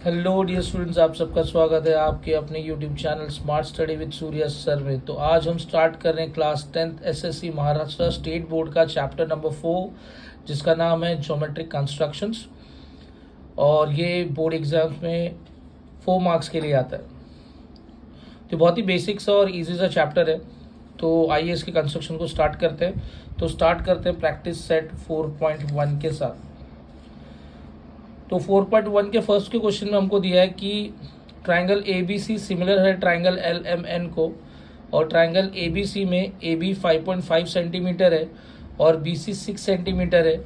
Hello dear students, आप सबका स्वागत है आपके अपने YouTube channel smart study with Surya sir में। तो आज हम स्टार्ट कर रहे हैं class 10th SSC Maharashtra state board का चैप्टर नंबर 4, जिसका नाम है ज्योमेट्रिक कंस्ट्रक्शंस। और ये बोर्ड एग्जाम्स में 4 मार्क्स के लिए आता है। तो बहुत ही बेसिक्स और इजी सा चैप्टर है। तो आइए इसके कंस्ट्रक्शन को स्टार्ट करते हैं। तो स्टार्ट करते हैं प्रैक्टिस सेट 4.1 के साथ। तो 4.1 के फर्स्ट के क्वेश्चन में हमको दिया है कि triangle A B C similar है ट्राइंगल एल एम एन को, और ट्राइंगल ए बी सी में ए बी 5.5 सेंटीमीटर है और बी सी 6 सेंटीमीटर है,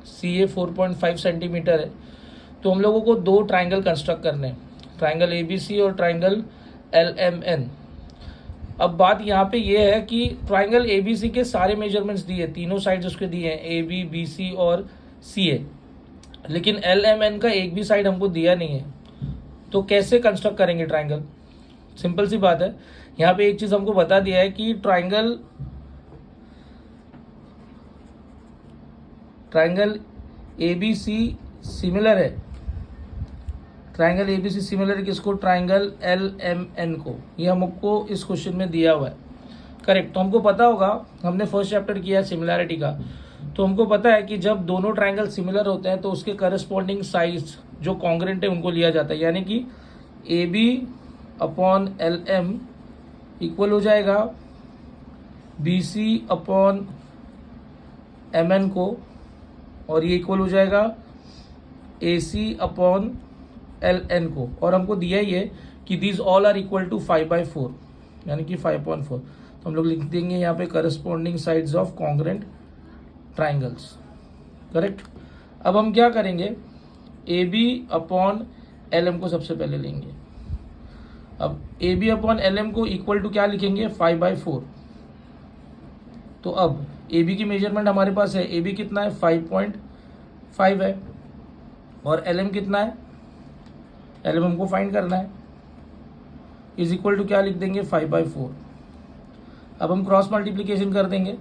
सी ए 4.5 सेंटीमीटर है। तो हम लोगों को 2 ट्राइंगल कंस्ट्रक्ट करने हैं, ट्राइंगल ए बी सी और ट्राइंगल एल एम एन। अब बात यहाँ पे ये है कि ट्राइंगल ए बी सी के सारे मेजरमेंट्स दिए, तीनों साइड्स उसके दिए हैं, ए बी, बी सी और सी ए, लेकिन एल एम एन का एक भी साइड हमको दिया नहीं है। तो कैसे कंस्ट्रक्ट करेंगे ट्राइंगल? सिंपल सी बात है, यहाँ पे एक चीज हमको बता दिया है कि triangle A B C similar है, triangle A B C similar है किसको? ट्राइंगल एल एम एन को। ये हमको इस क्वेश्चन में दिया हुआ है, करेक्ट। तो हमको पता होगा, हमने फर्स्ट चैप्टर किया है सिमिलैरिटी का, तो हमको पता है कि जब दोनों ट्राइंगल सिमिलर होते हैं तो उसके करस्पॉन्डिंग साइड्स जो कॉन्ग्रेंट है उनको लिया जाता है, यानी कि A B upon L M equal हो जाएगा B C upon M N को, और ये इक्वल हो जाएगा A C upon L N को। और हमको दिया ही है कि these all are equal to 5/4, यानी कि 5/4। तो हम लोग लिख देंगे यहाँ पे corresponding sides of congruent triangles, correct. अब हम क्या करेंगे, A B upon L M को सबसे पहले लेंगे। अब A B upon L M को इक्वल टू क्या लिखेंगे? 5/4। तो अब ए बी की मेजरमेंट हमारे पास है, ए बी कितना है? 5.5 है, और एल एम कितना है? एल एम हमको फाइंड करना है, इज इक्वल टू क्या लिख देंगे? 5/4। अब हम क्रॉस मल्टीप्लीकेशन कर देंगे,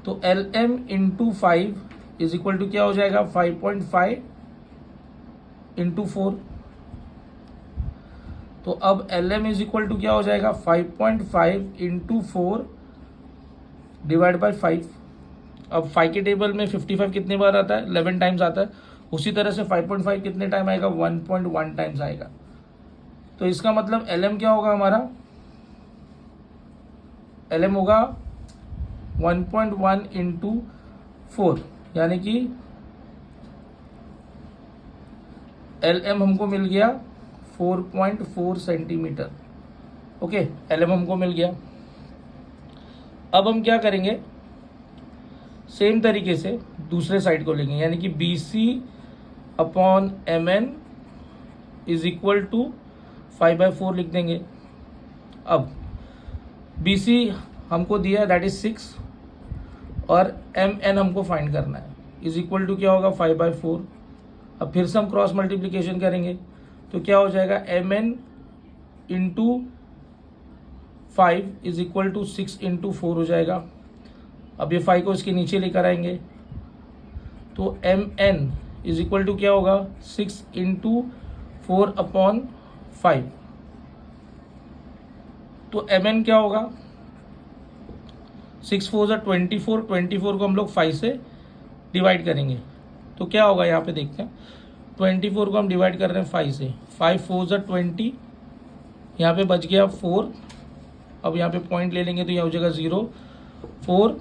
तो L M into 5 is equal to क्या हो जाएगा? 5.5 इंटू 4। तो अब L M is equal to क्या हो जाएगा? 5.5 इंटू 4 डिवाइड बाई 5। अब 5 के टेबल में 55 कितने बार आता है? 11 टाइम्स आता है। उसी तरह से 5.5 कितने टाइम आएगा? 1.1 टाइम्स आएगा। तो इसका मतलब एल एम क्या होगा हमारा? एल एम होगा 1.1 इंटू 4, यानी कि एल एम हमको मिल गया 4.4 सेंटीमीटर। ओके, एल एम हमको मिल गया। अब हम क्या करेंगे, सेम तरीके से दूसरे साइड को लेंगे, यानी कि B C upon M N is equal to 5/4 लिख देंगे। अब बी सी हमको दिया है, दैट इज 6, और एम एन हमको फाइंड करना है, इज इक्वल टू क्या होगा? 5/4। अब फिर से हम क्रॉस मल्टीप्लीकेशन करेंगे, तो क्या हो जाएगा? M N into 5 is equal to 6 into 4 हो जाएगा। अब ये 5 को इसके नीचे लेकर आएंगे, तो M N is equal to क्या होगा? 6 इंटू 4/5। तो एम एन क्या होगा? 6 4 24, 24 को हम लोग 5 से डिवाइड करेंगे, तो क्या होगा यहाँ पे देखते हैं। 24 को हम डिवाइड कर रहे हैं 5 से, 5 4 20, यहाँ पे बच गया 4। अब यहाँ पे पॉइंट ले लेंगे तो यहाँ हो जाएगा 0 4।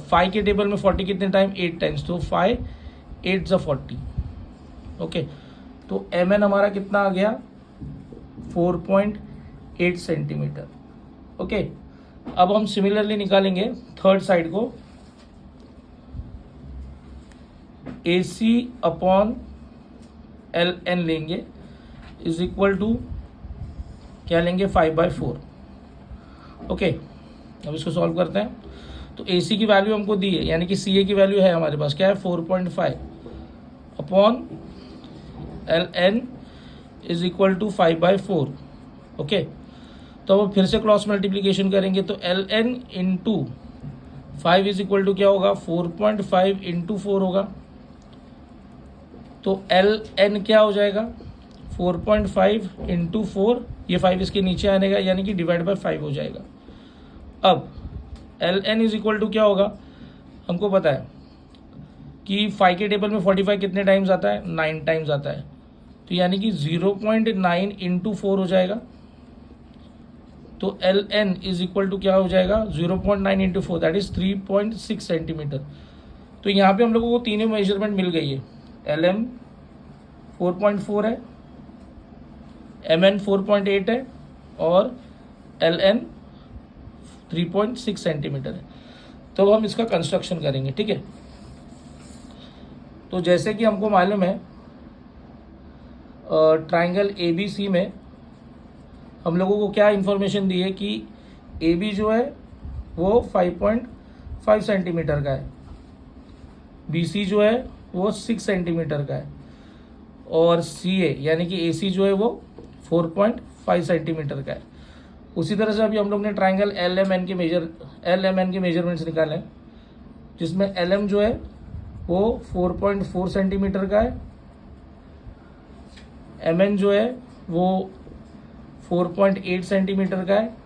5 के टेबल में 40 कितने टाइम? 8 टाइम्स, तो 5 8 ज़ा 40। ओके, तो एम एन हमारा कितना आ गया? 4.8 सेंटीमीटर। ओके, अब हम सिमिलरली निकालेंगे थर्ड साइड को, ए सी अपॉन एल एन लेंगे, इज इक्वल टू क्या लेंगे? 5/4। ओके, अब इसको सॉल्व करते हैं। तो ए सी की वैल्यू हमको दी है, यानी कि सी ए की वैल्यू है हमारे पास, क्या है? 4.5 upon L N is equal to 5/4। Okay, तो अब फिर से क्रॉस मल्टीप्लीकेशन करेंगे, तो L N into 5 is equal to क्या होगा? 4.5 इंटू 4 होगा। तो एल एन क्या हो जाएगा? 4.5 इंटू 4, ये 5 इसके नीचे आने का, यानी कि डिवाइड बाय 5 हो जाएगा। अब L N is equal to क्या होगा, हमको पता है कि 5 के टेबल में 45 कितने टाइम्स आता है, 9 टाइम्स आता है, तो यानी कि 0.9 इंटू 4 हो जाएगा। तो L N is equal to क्या हो जाएगा, 0.9 इंटू 4, दैट इज 3.6 सेंटीमीटर। तो यहाँ पे हम लोगों को तीनों मेजरमेंट मिल गई है, एल एम 4.4 है, एम एन 4.8 है और एल एन 3.6 सेंटीमीटर है। तो हम इसका कंस्ट्रक्शन करेंगे, ठीक है। तो जैसे कि हमको मालूम है ट्राइंगल ए बी सी में हम लोगों को क्या इन्फॉर्मेशन दी है कि ए बी जो है वो 5.5 सेंटीमीटर का है, बी सी जो है वो 6 सेंटीमीटर का है, और सी ए यानी कि ए सी जो है वो 4.5 सेंटीमीटर का है। उसी तरह से अभी हम लोग ने ट्राइंगल एल एम एन के मेजरमेंट्स निकाले हैं, जिसमें एल एम जो है वो 4.4 सेंटीमीटर का है, एम एन जो है वो 4.8 सेंटीमीटर का है,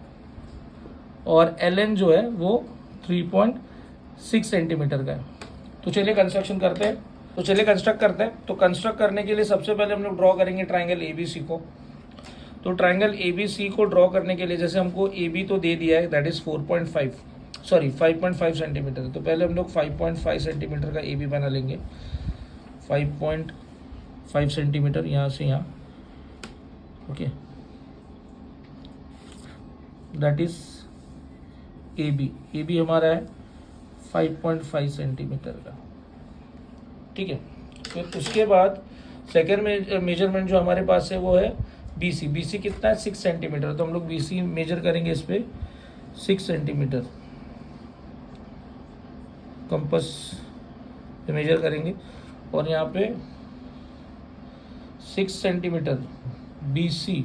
और एल एन जो है वो 3.6 सेंटीमीटर का है। तो चलिए कंस्ट्रक्शन करते हैं, कंस्ट्रक्ट करते हैं। तो कंस्ट्रक्ट करने के लिए सबसे पहले हम लोग ड्रॉ करेंगे ट्राइंगल ए बी सी को। तो ट्राइंगल ए बी सी को ड्रॉ करने के लिए जैसे हमको ए बी तो दे दिया है, दैट इज 5.5 सेंटीमीटर। तो पहले हम लोग 5.5 सेंटीमीटर का ए बी बना लेंगे, 5.5 सेंटीमीटर यहाँ से यहाँ, okay, that is A B हमारा है 5.5 सेंटीमीटर का, ठीक है। फिर उसके बाद सेकेंड मेजरमेंट जो हमारे पास है वो है बी सी कितना है, 6 सेंटीमीटर। तो हम लोग बी सी मेजर करेंगे इस पर 6 सेंटीमीटर, कंपास पे मेजर करेंगे, और यहाँ पे 6 सेंटीमीटर बी सी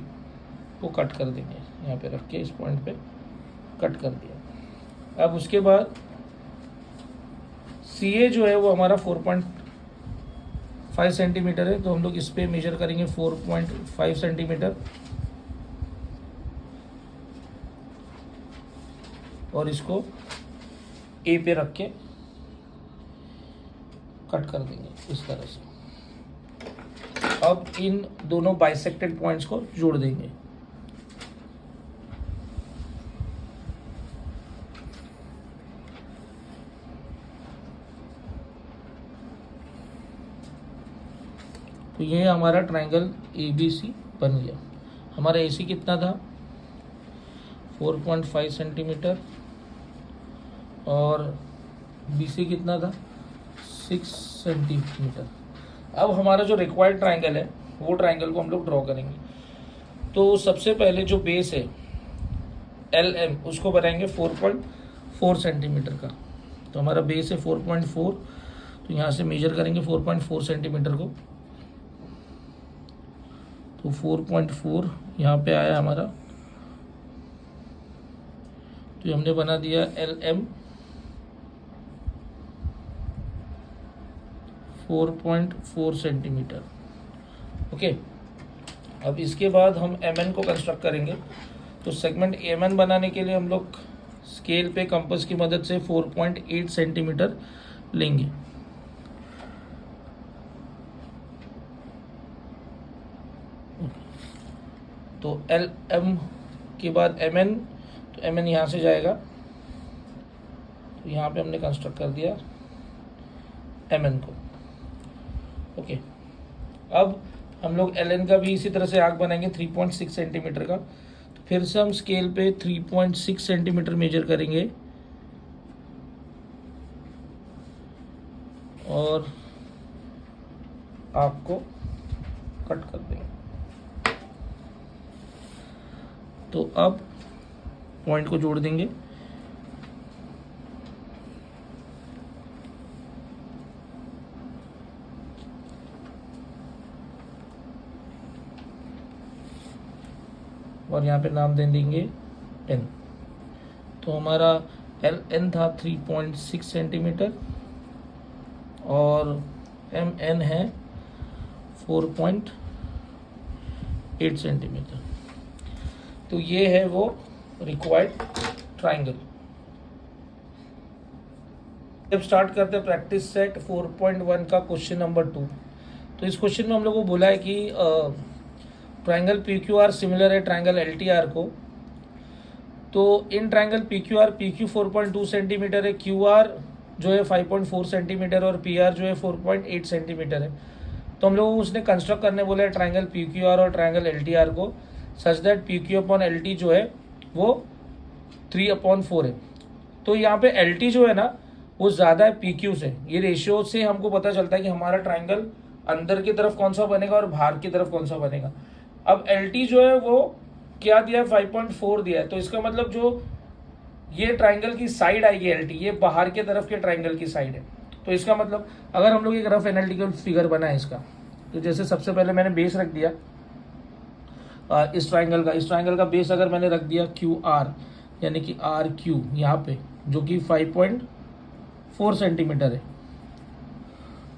को कट कर देंगे, यहाँ पे रख के इस पॉइंट पे कट कर दिया। अब उसके बाद सी ए जो है वो हमारा 4.5 सेंटीमीटर है, तो हम लोग इस पे मेजर करेंगे 4.5 सेंटीमीटर, और इसको ए पे रख के कट कर देंगे इस तरह से। अब इन दोनों बाइसेक्टेड पॉइंट्स को जोड़ देंगे। तो ये हमारा ट्राइंगल ए बी सी बन गया। हमारा ए सी कितना था, 4.5 सेंटीमीटर, और बी सी कितना था, 6 सेंटीमीटर। अब हमारा जो रिक्वायर्ड ट्राइंगल है वो ट्राइंगल को हम लोग ड्रॉ करेंगे। तो सबसे पहले जो बेस है एल एम उसको बनाएंगे 4.4 सेंटीमीटर का। तो हमारा बेस है 4.4, तो यहाँ से मेजर करेंगे 4.4 सेंटीमीटर को। तो 4.4 यहाँ पे आया हमारा, तो हमने बना दिया एल एम 4.4 सेंटीमीटर, ओके। अब इसके बाद हम एम एन को कंस्ट्रक्ट करेंगे। तो सेगमेंट एम एन बनाने के लिए हम लोग स्केल पे कंपास की मदद से 4.8 सेंटीमीटर लेंगे। तो एल एम के बाद एम एन, तो एम एन यहाँ से जाएगा, तो यहाँ पे हमने कंस्ट्रक्ट कर दिया एम एन को, ओके। अब हम लोग एल एन का भी इसी तरह से आर्क बनाएंगे 3.6 सेंटीमीटर का। तो फिर से हम स्केल पे 3.6 सेंटीमीटर मेजर करेंगे, और आर्क को कट कर देंगे। तो अब पॉइंट को जोड़ देंगे। और यहाँ पे नाम दे देंगे एन। तो हमारा एल एन था 3.6 सेंटीमीटर, और एम एन है 8 सेंटीमीटर। तो ये है वो रिक्वायर्ड ट्राइंगल। जब स्टार्ट करते हैं प्रैक्टिस सेट 4.1 का क्वेश्चन नंबर 2। तो इस क्वेश्चन में हम लोग को बोला है कि triangle P Q R similar है ट्राइंगल एल टी आर को। तो in triangle P Q R 4.2 centimetre है, क्यू आर जो है 5.4 सेंटीमीटर और पी आर जो है 4.8 सेंटीमीटर है। तो हम लोग उसने कंस्ट्रक्ट करने बोला है ट्राइंगल पी क्यू आर और ट्राइंगल एल टी आर को, such that P Q upon L T जो है वो 3/4 है। तो यहाँ पे एल टी जो है ना वो ज़्यादा है पी क्यू से। ये रेशियो से हमको पता चलता है कि हमारा ट्राइंगल अंदर की तरफ कौन सा बनेगा और बाहर की तरफ कौन सा बनेगा। अब एल टी जो है वो क्या दिया है, 5.4 दिया है। तो इसका मतलब जो ये ट्राइंगल की साइड आएगी एल टी, ये बाहर की तरफ के ट्राइंगल की साइड है। तो इसका मतलब अगर हम लोग एक रफ एनालिटिकल फिगर बनाए इसका, तो जैसे सबसे पहले मैंने बेस रख दिया इस ट्राइंगल का बेस अगर मैंने रख दिया क्यू आर, यानी कि आर क्यू यहाँ पे, जो कि 5.4 सेंटीमीटर है।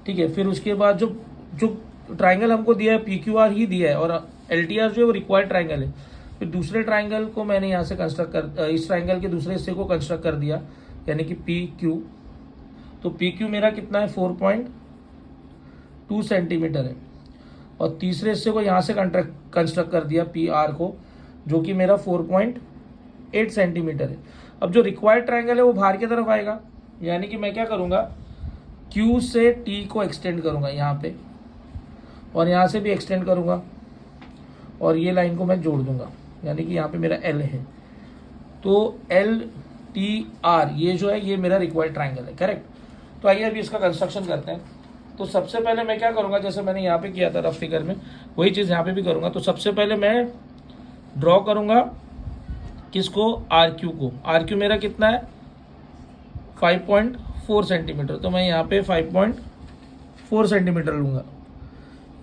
ठीक है, फिर उसके बाद जो जो ट्राइंगल हमको दिया है पी क्यू आर ही दिया है और एल टी आर जो है वो रिक्वायर्ड ट्राइंगल है। फिर दूसरे ट्राइंगल को मैंने यहाँ से कंस्ट्रक्ट कर, इस ट्राइंगल के दूसरे हिस्से को कंस्ट्रक्ट कर दिया, यानी कि पी क्यू। तो पी क्यू मेरा कितना है, 4.2 सेंटीमीटर है। और तीसरे हिस्से को यहाँ से कंस्ट्रक्ट कर दिया पी आर को, जो कि मेरा 4.8 सेंटीमीटर है। अब जो रिक्वायर्ड ट्राइंगल है वो बाहर की तरफ आएगा, यानी कि मैं क्या करूँगा, क्यू से टी को एक्सटेंड करूँगा यहाँ पे, और यहाँ से भी एक्सटेंड करूँगा, और ये लाइन को मैं जोड़ दूंगा, यानी कि यहाँ पे मेरा एल है। तो एल टी आर ये जो है ये मेरा रिक्वायर्ड ट्राइंगल है, करेक्ट। तो आइए अभी इसका कंस्ट्रक्शन करते हैं। तो सबसे पहले मैं क्या करूँगा, जैसे मैंने यहाँ पे किया था रफ फिगर में, वही चीज़ यहाँ पे भी करूँगा। तो सबसे पहले मैं ड्रॉ करूँगा किसको, आर क्यू को। आर क्यू मेरा कितना है, 5.4 सेंटीमीटर। तो मैं यहाँ पे 5.4 सेंटीमीटर लूँगा।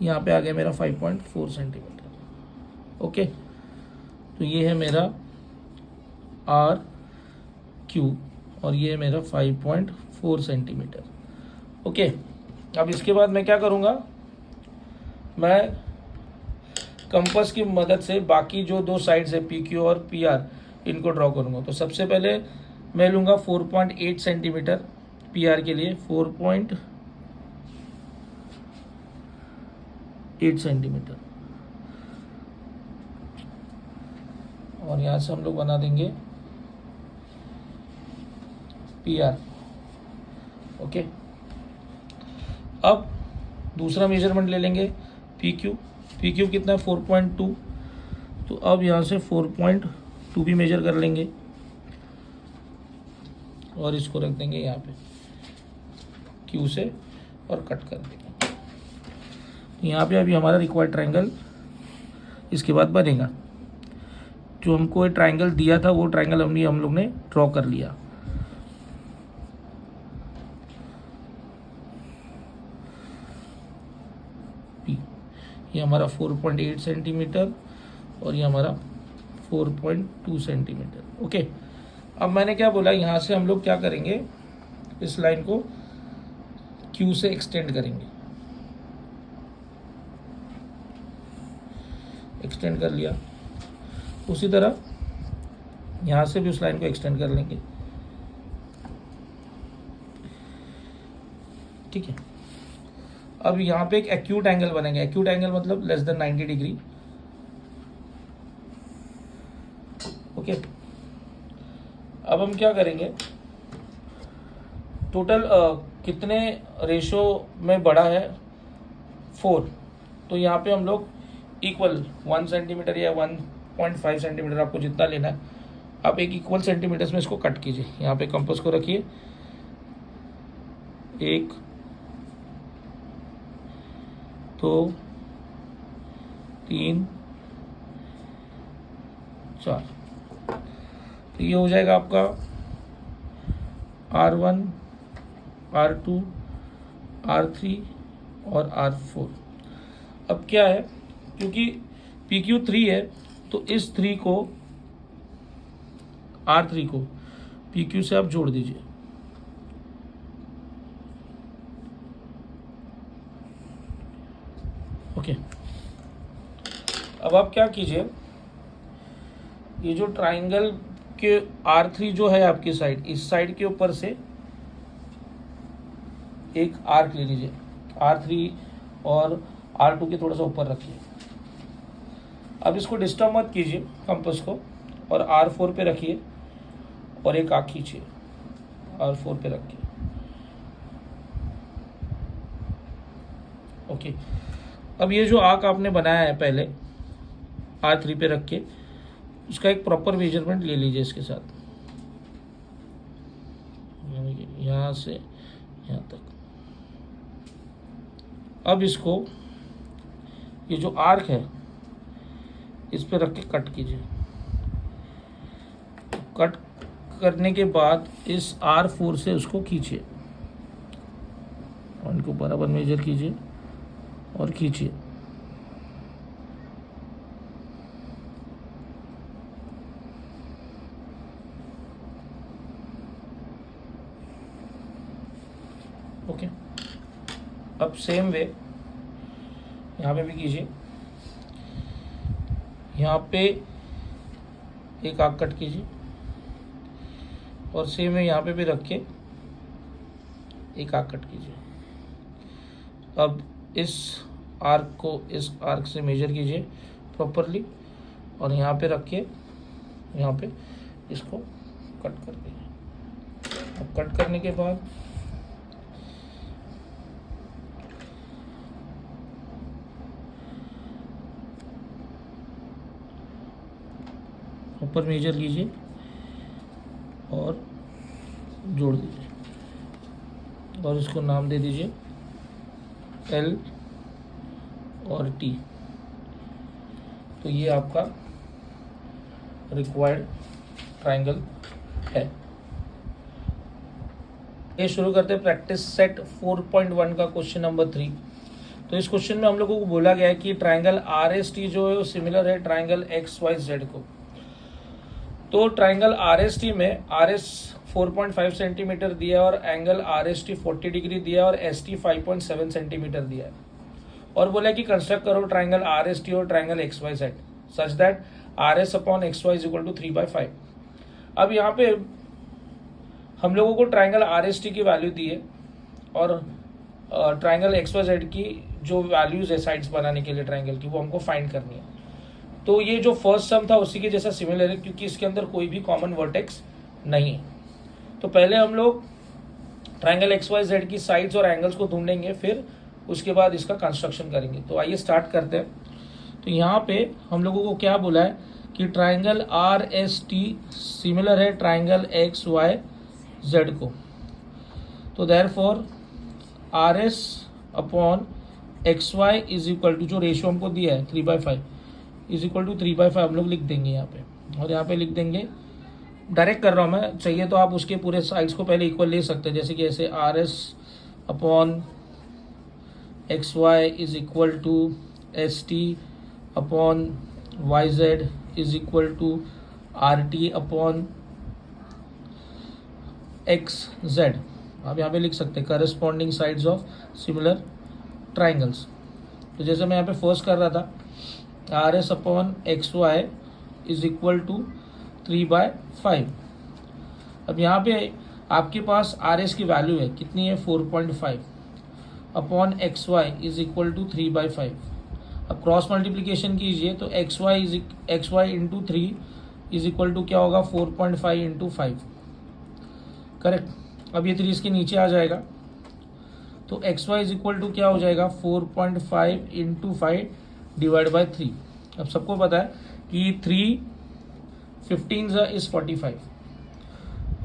यहाँ पे आ गया मेरा 5.4 सेंटीमीटर। ओके, तो ये है मेरा आर क्यू और ये है मेरा 5.4 सेंटीमीटर। ओके, अब इसके बाद मैं क्या करूँगा, मैं कंपास की मदद से बाकी जो दो साइड्स है पी क्यू और पी आर, इनको ड्रॉ करूँगा। तो सबसे पहले मैं लूँगा 4.8 सेंटीमीटर पी आर के लिए, 4.8 सेंटीमीटर। और यहाँ से हम लोग बना देंगे पी आर। ओके, अब दूसरा मेजरमेंट ले लेंगे पी क्यू। पी क्यू कितना है, 4.2। तो अब यहाँ से 4.2 भी मेजर कर लेंगे और इसको रख देंगे यहाँ पे क्यू से और कट कर देंगे। यहाँ पे अभी हमारा रिक्वायर्ड ट्राइंगल इसके बाद बनेगा। जो हमको ये ट्राइंगल दिया था वो ट्राइंगल हम लोग ने ड्रॉ कर लिया। ये हमारा 4.8 सेंटीमीटर और ये हमारा 4.2 सेंटीमीटर। ओके, अब मैंने क्या बोला, यहाँ से हम लोग क्या करेंगे, इस लाइन को क्यू से एक्सटेंड करेंगे। एक्सटेंड कर लिया, उसी तरह यहाँ से भी उस लाइन को एक्सटेंड कर लेंगे। ठीक है, अब यहाँ पे एक एक्यूट एंगल बनेगा। एक्यूट एंगल मतलब लेस देन 90 डिग्री। ओके, अब हम क्या करेंगे, टोटल कितने रेशो में बढ़ा है, 4। तो यहाँ पे हम लोग इक्वल 1 सेंटीमीटर या 1.5 सेंटीमीटर, आपको जितना लेना है आप एक इक्वल सेंटीमीटर्स में इसको कट कीजिए। यहाँ पे कंपास को रखिए, 1 2 3 4। तो ये हो जाएगा आपका R1 R2 R3 और R4। अब क्या है, क्योंकि PQ 3 है तो इस 3 को R3 को PQ से आप जोड़ दीजिए। ओके, अब आप क्या कीजिए, ये जो ट्राइंगल के R3 जो है आपकी साइड, इस साइड के ऊपर से एक आर्क ले लीजिए, R3 और R2 के थोड़ा सा ऊपर रखिए। अब इसको डिस्टर्ब मत कीजिए कंपास को, और R4 पे रखिए और एक आर्क खींचिए, R4 पे रखिए। ओके, अब ये जो आर्क आपने बनाया है पहले R3 पे रख के, उसका एक प्रॉपर मेजरमेंट ले लीजिए इसके साथ, यहाँ से यहाँ तक। अब इसको, ये जो आर्क है इस पे रख के कट कीजिए। कट करने के बाद इस R4 से उसको खींचिए, और इनको बराबर मेजर कीजिए और खींचिए। ओके, अब सेम वे यहाँ पे भी कीजिए। यहाँ पे एक आर्क कट कीजिए और सेम वे यहाँ पे भी रख के एक आर्क कट कीजिए। अब इस आर्क को इस आर्क से मेजर कीजिए प्रॉपरली, और यहाँ पे रख के यहाँ पे इसको कट कर दीजिए। अब कट करने के बाद ऊपर मेजर लीजिए और जोड़ दीजिए, और इसको नाम दे दीजिए L और T। तो ये आपका रिक्वायर्ड ट्राइंगल है। ये शुरू करते हैं प्रैक्टिस सेट 4.1 का क्वेश्चन नंबर 3। तो इस क्वेश्चन में हम लोगों को बोला गया है कि ट्राइंगल RST जो है वो सिमिलर है ट्राइंगल XYZ को। तो ट्राइंगल RST में RS 4.5 सेंटीमीटर दिया है और एंगल RST 40 डिग्री दिया है और ST 5.7 सेंटीमीटर दिया है, और बोला कि कंस्ट्रक्ट करो ट्राइंगल RST और triangle XYZ such that RS upon XY is equal to 3/5। अब यहाँ पे हम लोगों को ट्राइंगल RST की वैल्यू दी है और ट्राइंगल XYZ की जो वैल्यूज है साइड्स बनाने के लिए ट्राइंगल की, वो हमको फाइंड करनी है। तो ये जो फर्स्ट सम था उसी के जैसा सिमिलर है, क्योंकि इसके अंदर कोई भी कॉमन वर्टेक्स नहीं है। तो पहले हम लोग ट्राइंगल XYZ की साइड्स और एंगल्स को ढूंढेंगे, फिर उसके बाद इसका कंस्ट्रक्शन करेंगे। तो आइए स्टार्ट करते हैं। तो यहाँ पे हम लोगों को क्या बोला है कि ट्राइंगल RST सिमिलर है ट्राइंगल XYZ को। तो therefore RS upon XY is equal to, जो रेशियो हमको दिया है 3/5 इज इक्वल टू 3/5 हम लोग लिख देंगे यहाँ पे, और यहाँ पे लिख देंगे, डायरेक्ट कर रहा हूँ मैं, चाहिए तो आप उसके पूरे साइड्स को पहले इक्वल ले सकते हैं, जैसे कि ऐसे RS upon XY is equal to ST upon YZ is equal to RT upon XZ। आप यहाँ पे लिख सकते हैं corresponding sides of similar triangles. तो जैसे मैं यहाँ पे फर्स्ट कर रहा था, RS upon XY is equal to 3/5। अब यहाँ पे आपके पास RS की वैल्यू है कितनी है, 4.5 upon XY is equal to 3/5। अब क्रॉस मल्टीप्लीकेशन कीजिए तो XY into 3 is equal to क्या होगा, 4.5 इंटू 5, करेक्ट। अब ये 3 इसके नीचे आ जाएगा, तो XY इज इक्वल टू क्या हो जाएगा, 4.5 इंटू 5 डिवाइड बाई 3। अब सबको पता है कि 3 15 इज 45।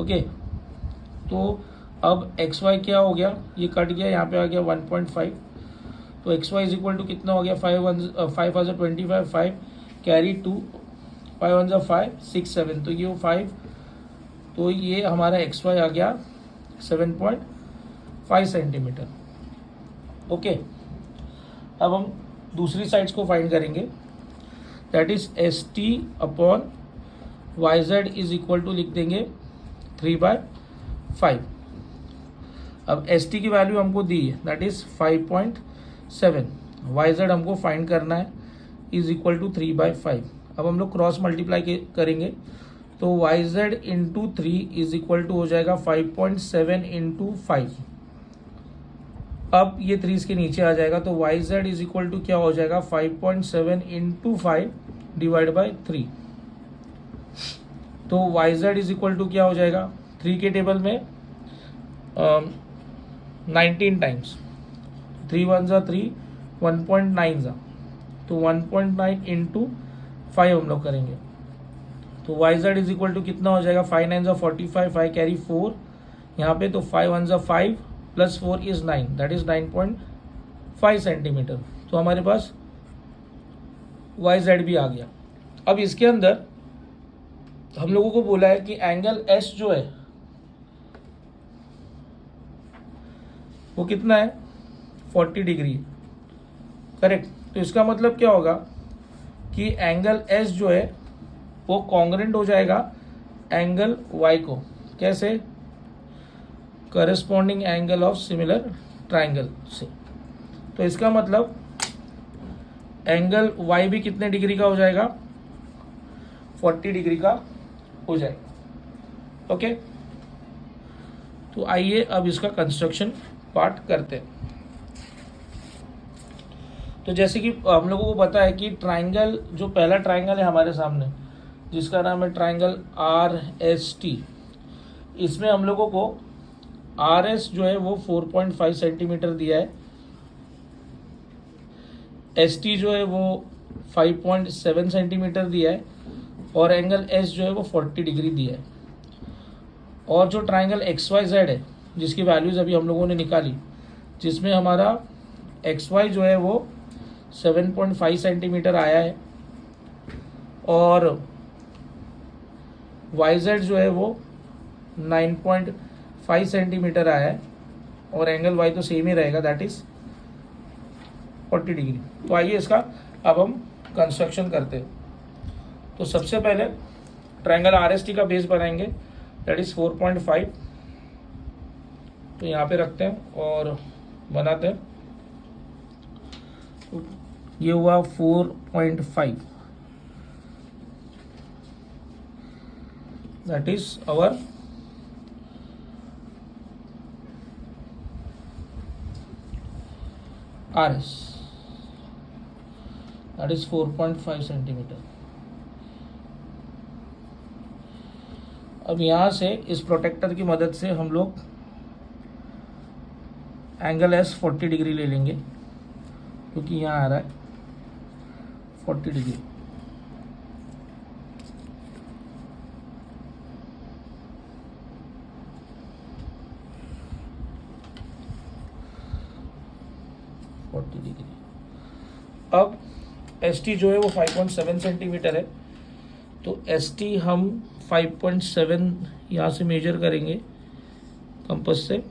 ओके, तो अब XY क्या हो गया, ये कट गया, यहाँ पे आ गया 1.5। तो XY इज इक्वल टू कितना हो गया, 5 25, 5 कैरी 2, 5 5 6 7, तो ये 5, तो ये हमारा XY आ गया 7.5 सेंटीमीटर। ओके, अब हम दूसरी साइड्स को फाइंड करेंगे, that is ST upon YZ is equal to लिख देंगे 3/5। अब ST की वैल्यू हमको दी है, दैट इज 5.7, YZ हमको फाइंड करना है, इज इक्वल टू 3/5। अब हम लोग क्रॉस मल्टीप्लाई करेंगे तो Y Z into 3 is equal to हो जाएगा 5.7 इंटू 5। अब ये 3 इसके नीचे आ जाएगा तो Y Z is equal to क्या हो जाएगा 5.7 इंटू 5 डिवाइड बाई 3। तो Y Z is equal to क्या हो जाएगा 3 के टेबल में 19 टाइम्स 3 1 जा 3 1.9 जा तो 1.9 इंटू 5 हम लोग करेंगे तो Y Z is equal to कितना हो जाएगा 5 9 जा 45 5 कैरी 4 यहाँ पे तो 5 1 जा 5 plus 4 is 9 that is 9.5 centimetre. तो हमारे पास वाई जेड भी आ गया। अब इसके अंदर हम लोगों को बोला है कि एंगल एस जो है वो कितना है 40 डिग्री, करेक्ट। तो इसका मतलब क्या होगा कि एंगल एस जो है वो कॉन्ग्रेंट हो जाएगा एंगल वाई को। कैसे? Corresponding angle of similar triangle से। तो इसका मतलब एंगल वाई भी कितने डिग्री का हो जाएगा 40 डिग्री का हो जाएगा। ओके, तो आइए अब इसका कंस्ट्रक्शन पार्ट करते हैं। तो जैसे कि हम लोगों को पता है कि ट्राइंगल जो पहला ट्राइंगल है हमारे सामने जिसका नाम है ट्राइंगल आर एस टी, इसमें हम लोगों को आर एस जो है वो 4.5 सेंटीमीटर दिया है, एस टी जो है वो 5.7 सेंटीमीटर दिया है और एंगल एस जो है वो 40 डिग्री दिया है। और जो ट्राइंगल एक्स वाई जेड है जिसकी वैल्यूज़ अभी हम लोगों ने निकाली, जिसमें हमारा एक्स वाई जो है वो 7.5 सेंटीमीटर आया है और वाई जेड जो है वो 9.5 सेंटीमीटर आया है और एंगल वाई तो सेम ही रहेगा दैट इज 40 डिग्री। तो आइए इसका अब हम कंस्ट्रक्शन करते हैं। तो सबसे पहले ट्राइंगल आर एस टी का बेस बनाएंगे दैट इज 4.5। तो यहाँ पे रखते हैं और बनाते हैं। ये हुआ 4.5 that is our R S that is 4.5 centimetre. अब यहाँ से इस प्रोटेक्टर की मदद से हम लोग एंगल एस 40 डिग्री ले लेंगे क्योंकि यहाँ आ रहा है 40 डिग्री। अब एस टी जो है वो 5.7 सेंटीमीटर है तो एस टी हम 5.7 यहाँ से मेजर करेंगे कंपास से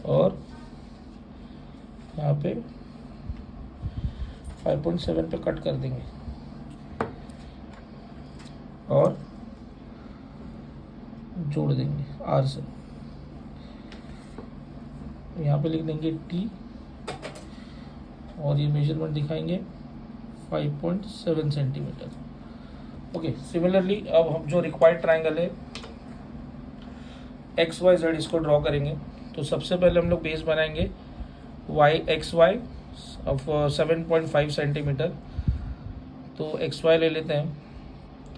और यहाँ पे 5.7 पे कट कर देंगे और जोड़ देंगे आर से। यहाँ पे लिख देंगे टी और ये मेजरमेंट दिखाएंगे 5.7 सेंटीमीटर। ओके, सिमिलरली अब हम जो रिक्वायर्ड ट्राइंगल है एक्स वाई जेड इसको ड्रॉ करेंगे। तो सबसे पहले हम लोग बेस बनाएंगे Y X Y of 7.5 centimetre. तो एक्स वाई ले लेते हैं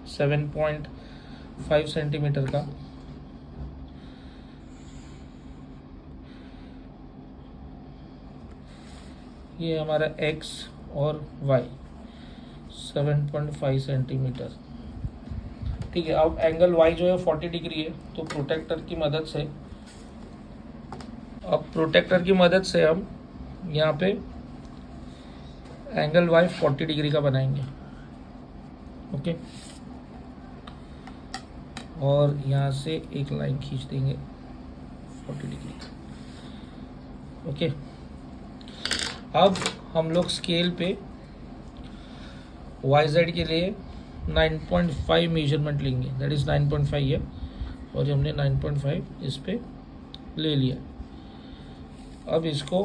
7.5 सेंटीमीटर का। ये हमारा x और y 7.5 सेंटीमीटर, ठीक है। अब एंगल y जो है 40 डिग्री है तो प्रोटेक्टर की मदद से हम यहाँ पे एंगल y 40 डिग्री का बनाएंगे। ओके, और यहाँ से एक लाइन खींच देंगे 40 डिग्री। ओके, अब हम लोग स्केल पे वाई जेड के लिए 9.5 मेजरमेंट लेंगे दैट इज़ 9.5 है और हमने 9.5 इस पे ले लिया। अब इसको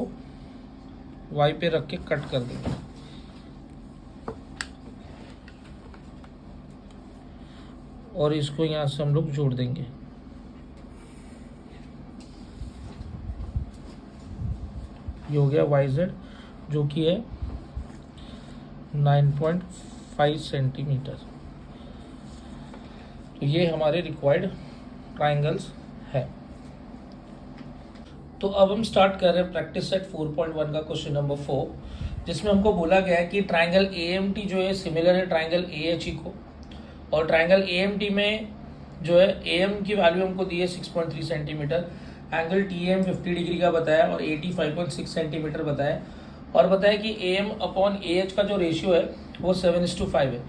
वाई पे रख के कट कर देंगे और इसको यहाँ से हम लोग जोड़ देंगे। ये हो गया वाई जेड, जो कि है 9.5 सेंटीमीटर। तो ये हमारे रिक्वायर्ड ट्राइंगल्स है। तो अब हम स्टार्ट कर रहे हैं प्रैक्टिस सेट 4.1 का क्वेश्चन नंबर 4, जिसमें हमको बोला गया है कि ट्राइंगल AMT जो है सिमिलर है ट्राइंगल AHE को, और ट्राइंगल AMT में जो है AM की वैल्यू हमको दी है 6.3 सेंटीमीटर, एंगल TM 50 डिग्री का बताया और 85.6 सेंटीमीटर बताया, और बताया कि AM अपॉन AH का जो रेशियो है वो 7:5 है।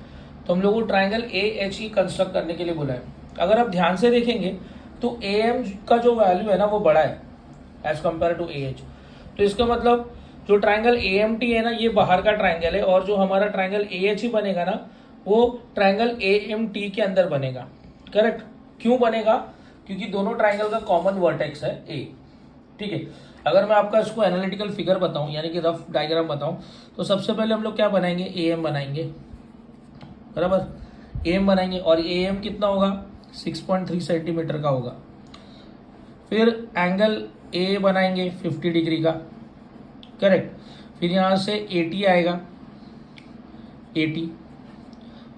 तो हम लोग को ट्राइंगल AHE कंस्ट्रक्ट करने के लिए बोला है। अगर आप ध्यान से देखेंगे तो AM का जो वैल्यू है ना वो बड़ा है एज कम्पेयर टू AH। तो इसका मतलब जो ट्राइंगल AMT है ना ये बाहर का ट्राइंगल है, और जो हमारा ट्राइंगल AHE बनेगा ना वो ट्राइंगल AMT के अंदर बनेगा। करेक्ट। क्यों बनेगा? क्योंकि दोनों ट्राइंगल का कॉमन वर्टेक्स है A। ठीक है। अगर मैं आपका इसको एनालिटिकल फिगर बताऊं यानी कि रफ डायग्राम बताऊं, तो सबसे पहले हम लोग क्या बनाएंगे? AM बनाएंगे, बराबर। AM बनाएंगे और AM कितना होगा? 6.3 सेंटीमीटर का होगा। फिर एंगल A बनाएंगे 50 डिग्री का, करेक्ट। फिर यहाँ से AT आएगा, AT,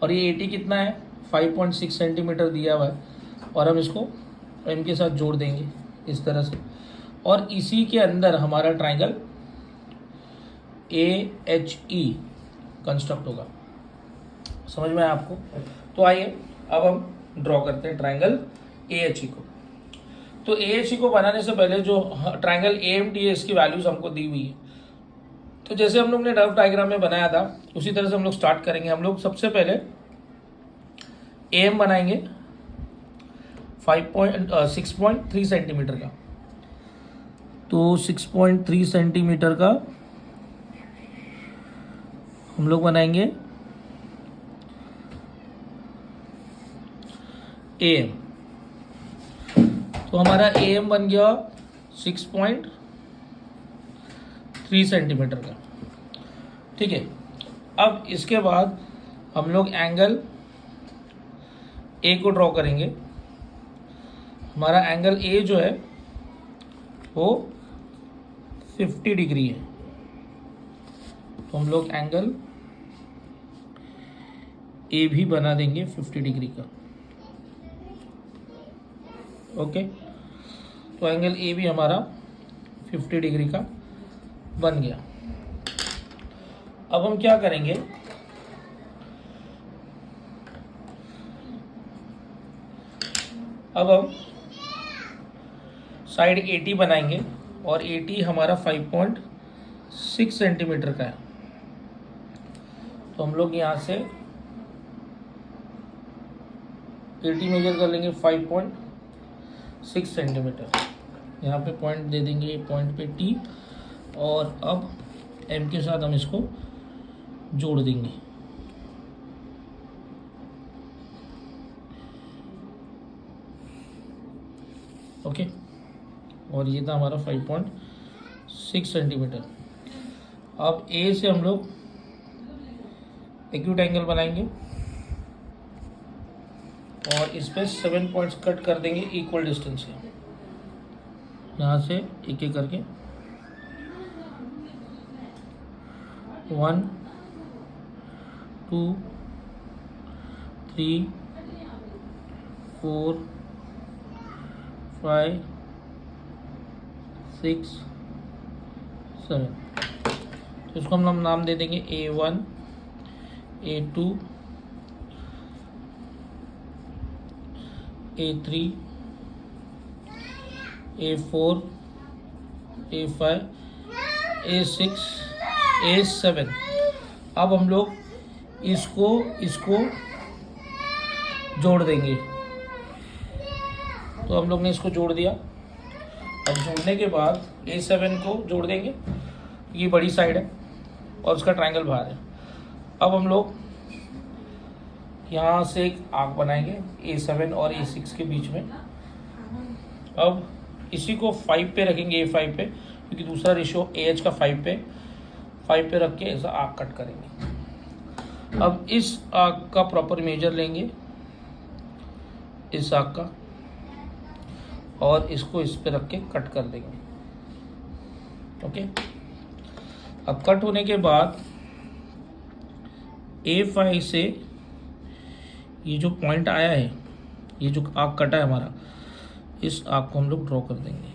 और ये AT कितना है? 5.6 सेंटीमीटर दिया हुआ है, और हम इसको M के साथ जोड़ देंगे इस तरह से, और इसी के अंदर हमारा ट्राइंगल AHE कंस्ट्रक्ट होगा। समझ में आया आपको? तो आइए अब हम ड्रॉ करते हैं ट्राइंगल AHE को। तो AHE को बनाने से पहले जो ट्राइंगल AMT है इसकी वैल्यूज हमको दी हुई है। तो जैसे हम लोग ने रफ डायग्राम में बनाया था उसी तरह से हम लोग स्टार्ट करेंगे। हम लोग सबसे पहले AM बनाएंगे 6.3 सेंटीमीटर का। तो 6.3 सेंटीमीटर का हम लोग बनाएंगे AM। तो हमारा AM बन गया 6.3 सेंटीमीटर का। ठीक है। अब इसके बाद हम लोग एंगल A को ड्रॉ करेंगे। हमारा एंगल A जो है वो 50 डिग्री है। तो हम लोग एंगल A भी बना देंगे 50 डिग्री का। ओके। तो एंगल A भी हमारा 50 डिग्री का बन गया। अब हम क्या करेंगे? अब हम साइड AT बनाएंगे, और AT हमारा 5.6 सेंटीमीटर का है। तो हम लोग यहाँ से AT मेजर कर लेंगे 5.6 सेंटीमीटर। यहाँ पे पॉइंट दे देंगे, पॉइंट पे T, और अब M के साथ हम इसको जोड़ देंगे। ओके। और ये था हमारा 5.6 सेंटीमीटर। अब A से हम लोग एक्यूट एंगल बनाएंगे और इस पे 7 पॉइंट्स कट कर देंगे इक्वल डिस्टेंस से। यहाँ से एक एक करके 1 2 3 4 5 6 7। तो इसको हम नाम दे देंगे A1 A2 A3 A4 A5 A6 A7। अब हम लोग इसको जोड़ देंगे। तो हम लोग ने इसको जोड़ दिया। अब जोड़ने के बाद A7 को जोड़ देंगे, ये बड़ी साइड है और उसका ट्रायंगल बाहर है। अब हम लोग यहाँ से एक आर्क बनाएंगे A7 और A6 के बीच में। अब इसी को 5 पे रखेंगे, A5 पे, क्योंकि दूसरा रेशियो AH का 5 पे रख के ऐसा आर्क कट करेंगे। अब इस आर्क का प्रॉपर मेजर लेंगे इस आर्क का, और इसको इस पे रख के कट कर देंगे। ओके, अब कट होने के बाद A5 से ये जो पॉइंट आया है, ये जो आर्क कटा है हमारा, इस आर्क को हम लोग ड्रॉ कर देंगे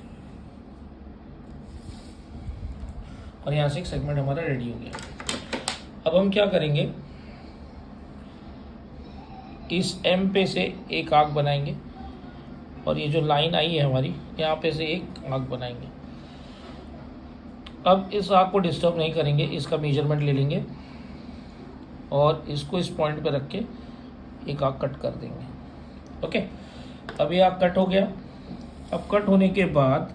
और यहाँ से एक सेगमेंट हमारा रेडी हो गया। अब हम क्या करेंगे, इस M पे से एक आर्क बनाएंगे और ये जो लाइन आई है हमारी, यहाँ पे से एक आर्क बनाएंगे। अब इस आर्क को डिस्टर्ब नहीं करेंगे, इसका मेजरमेंट ले लेंगे और इसको इस पॉइंट पे रख के एक आर्क कट कर देंगे। ओके, अब ये आर्क कट हो गया। अब कट होने के बाद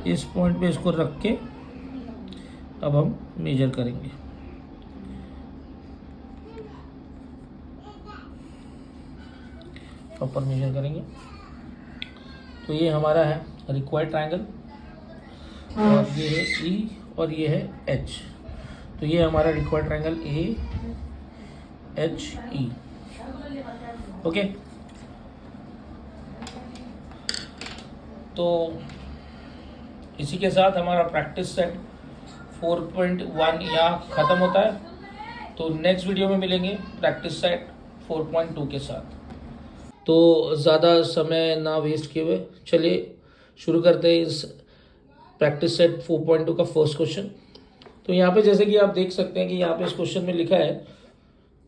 इस पॉइंट पे इसको रख के अब हम मेजर करेंगे। प्रॉपर मेजर करेंगे। तो ये हमारा है रिक्वायर्ड ट्रायंगल, और ये है E और ये है H। तो ये हमारा रिक्वायर्ड ट्रायंगल AHE। ओके, तो इसी के साथ हमारा प्रैक्टिस सेट 4.1 यहाँ ख़त्म होता है। तो नेक्स्ट वीडियो में मिलेंगे प्रैक्टिस सेट 4.2 के साथ। तो ज़्यादा समय ना वेस्ट किए हुए चलिए शुरू करते हैं इस प्रैक्टिस सेट 4.2 का फर्स्ट क्वेश्चन। तो यहाँ पे जैसे कि आप देख सकते हैं कि यहाँ पे इस क्वेश्चन में लिखा है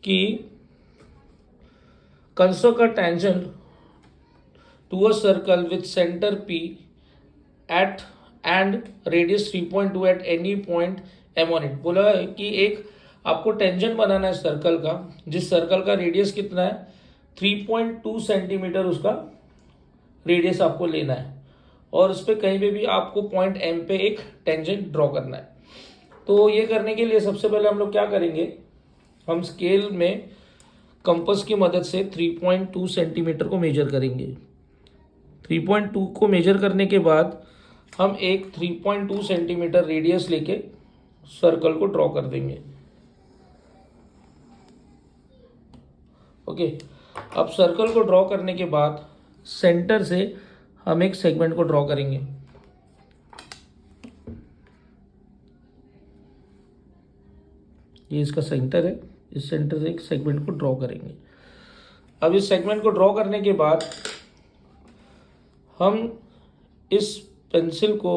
कि construct a tangent to a circle with centre P at and radius 3.2 at any point M on it. बोला है कि एक आपको टेंजेंट बनाना है सर्कल का, जिस सर्कल का रेडियस कितना है 3.2 सेंटीमीटर, उसका रेडियस आपको लेना है और उस पर कहीं पे भी आपको पॉइंट M पे एक टेंजेंट ड्रॉ करना है। तो ये करने के लिए सबसे पहले हम लोग क्या करेंगे, हम स्केल में कंपास की मदद से 3.2 सेंटीमीटर को मेजर करेंगे। 3.2 को मेजर करने के बाद हम एक 3.2 सेंटीमीटर रेडियस लेके सर्कल को ड्रॉ कर देंगे। ओके, अब सर्कल को ड्रॉ करने के बाद सेंटर से हम एक सेगमेंट को ड्रॉ करेंगे। ये इसका सेंटर है, इस सेंटर से एक सेगमेंट को ड्रॉ करेंगे। अब इस सेगमेंट को ड्रॉ करने के बाद हम इस पेंसिल को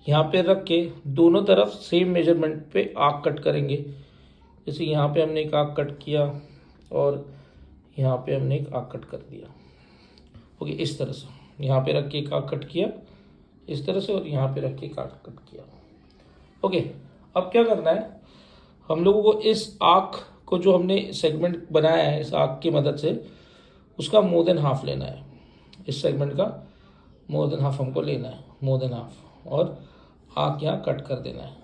यहाँ पे रख के दोनों तरफ सेम मेजरमेंट पे आर्क कट करेंगे। जैसे यहाँ पे हमने एक आर्क कट किया और यहाँ पे हमने एक आर्क कट कर दिया। ओके, इस तरह से यहाँ पे रख के एक आर्क कट किया इस तरह से, और यहाँ पे रख के एक आर्क कट किया। ओके, अब क्या करना है, हम लोगों को इस आर्क को जो हमने सेगमेंट बनाया है इस आर्क की मदद से, उसका मोर देन हाफ लेना है। इस सेगमेंट का मोर देन हाफ हमको लेना है, मोर देन हाफ, और आर्क यहाँ कट कर देना है।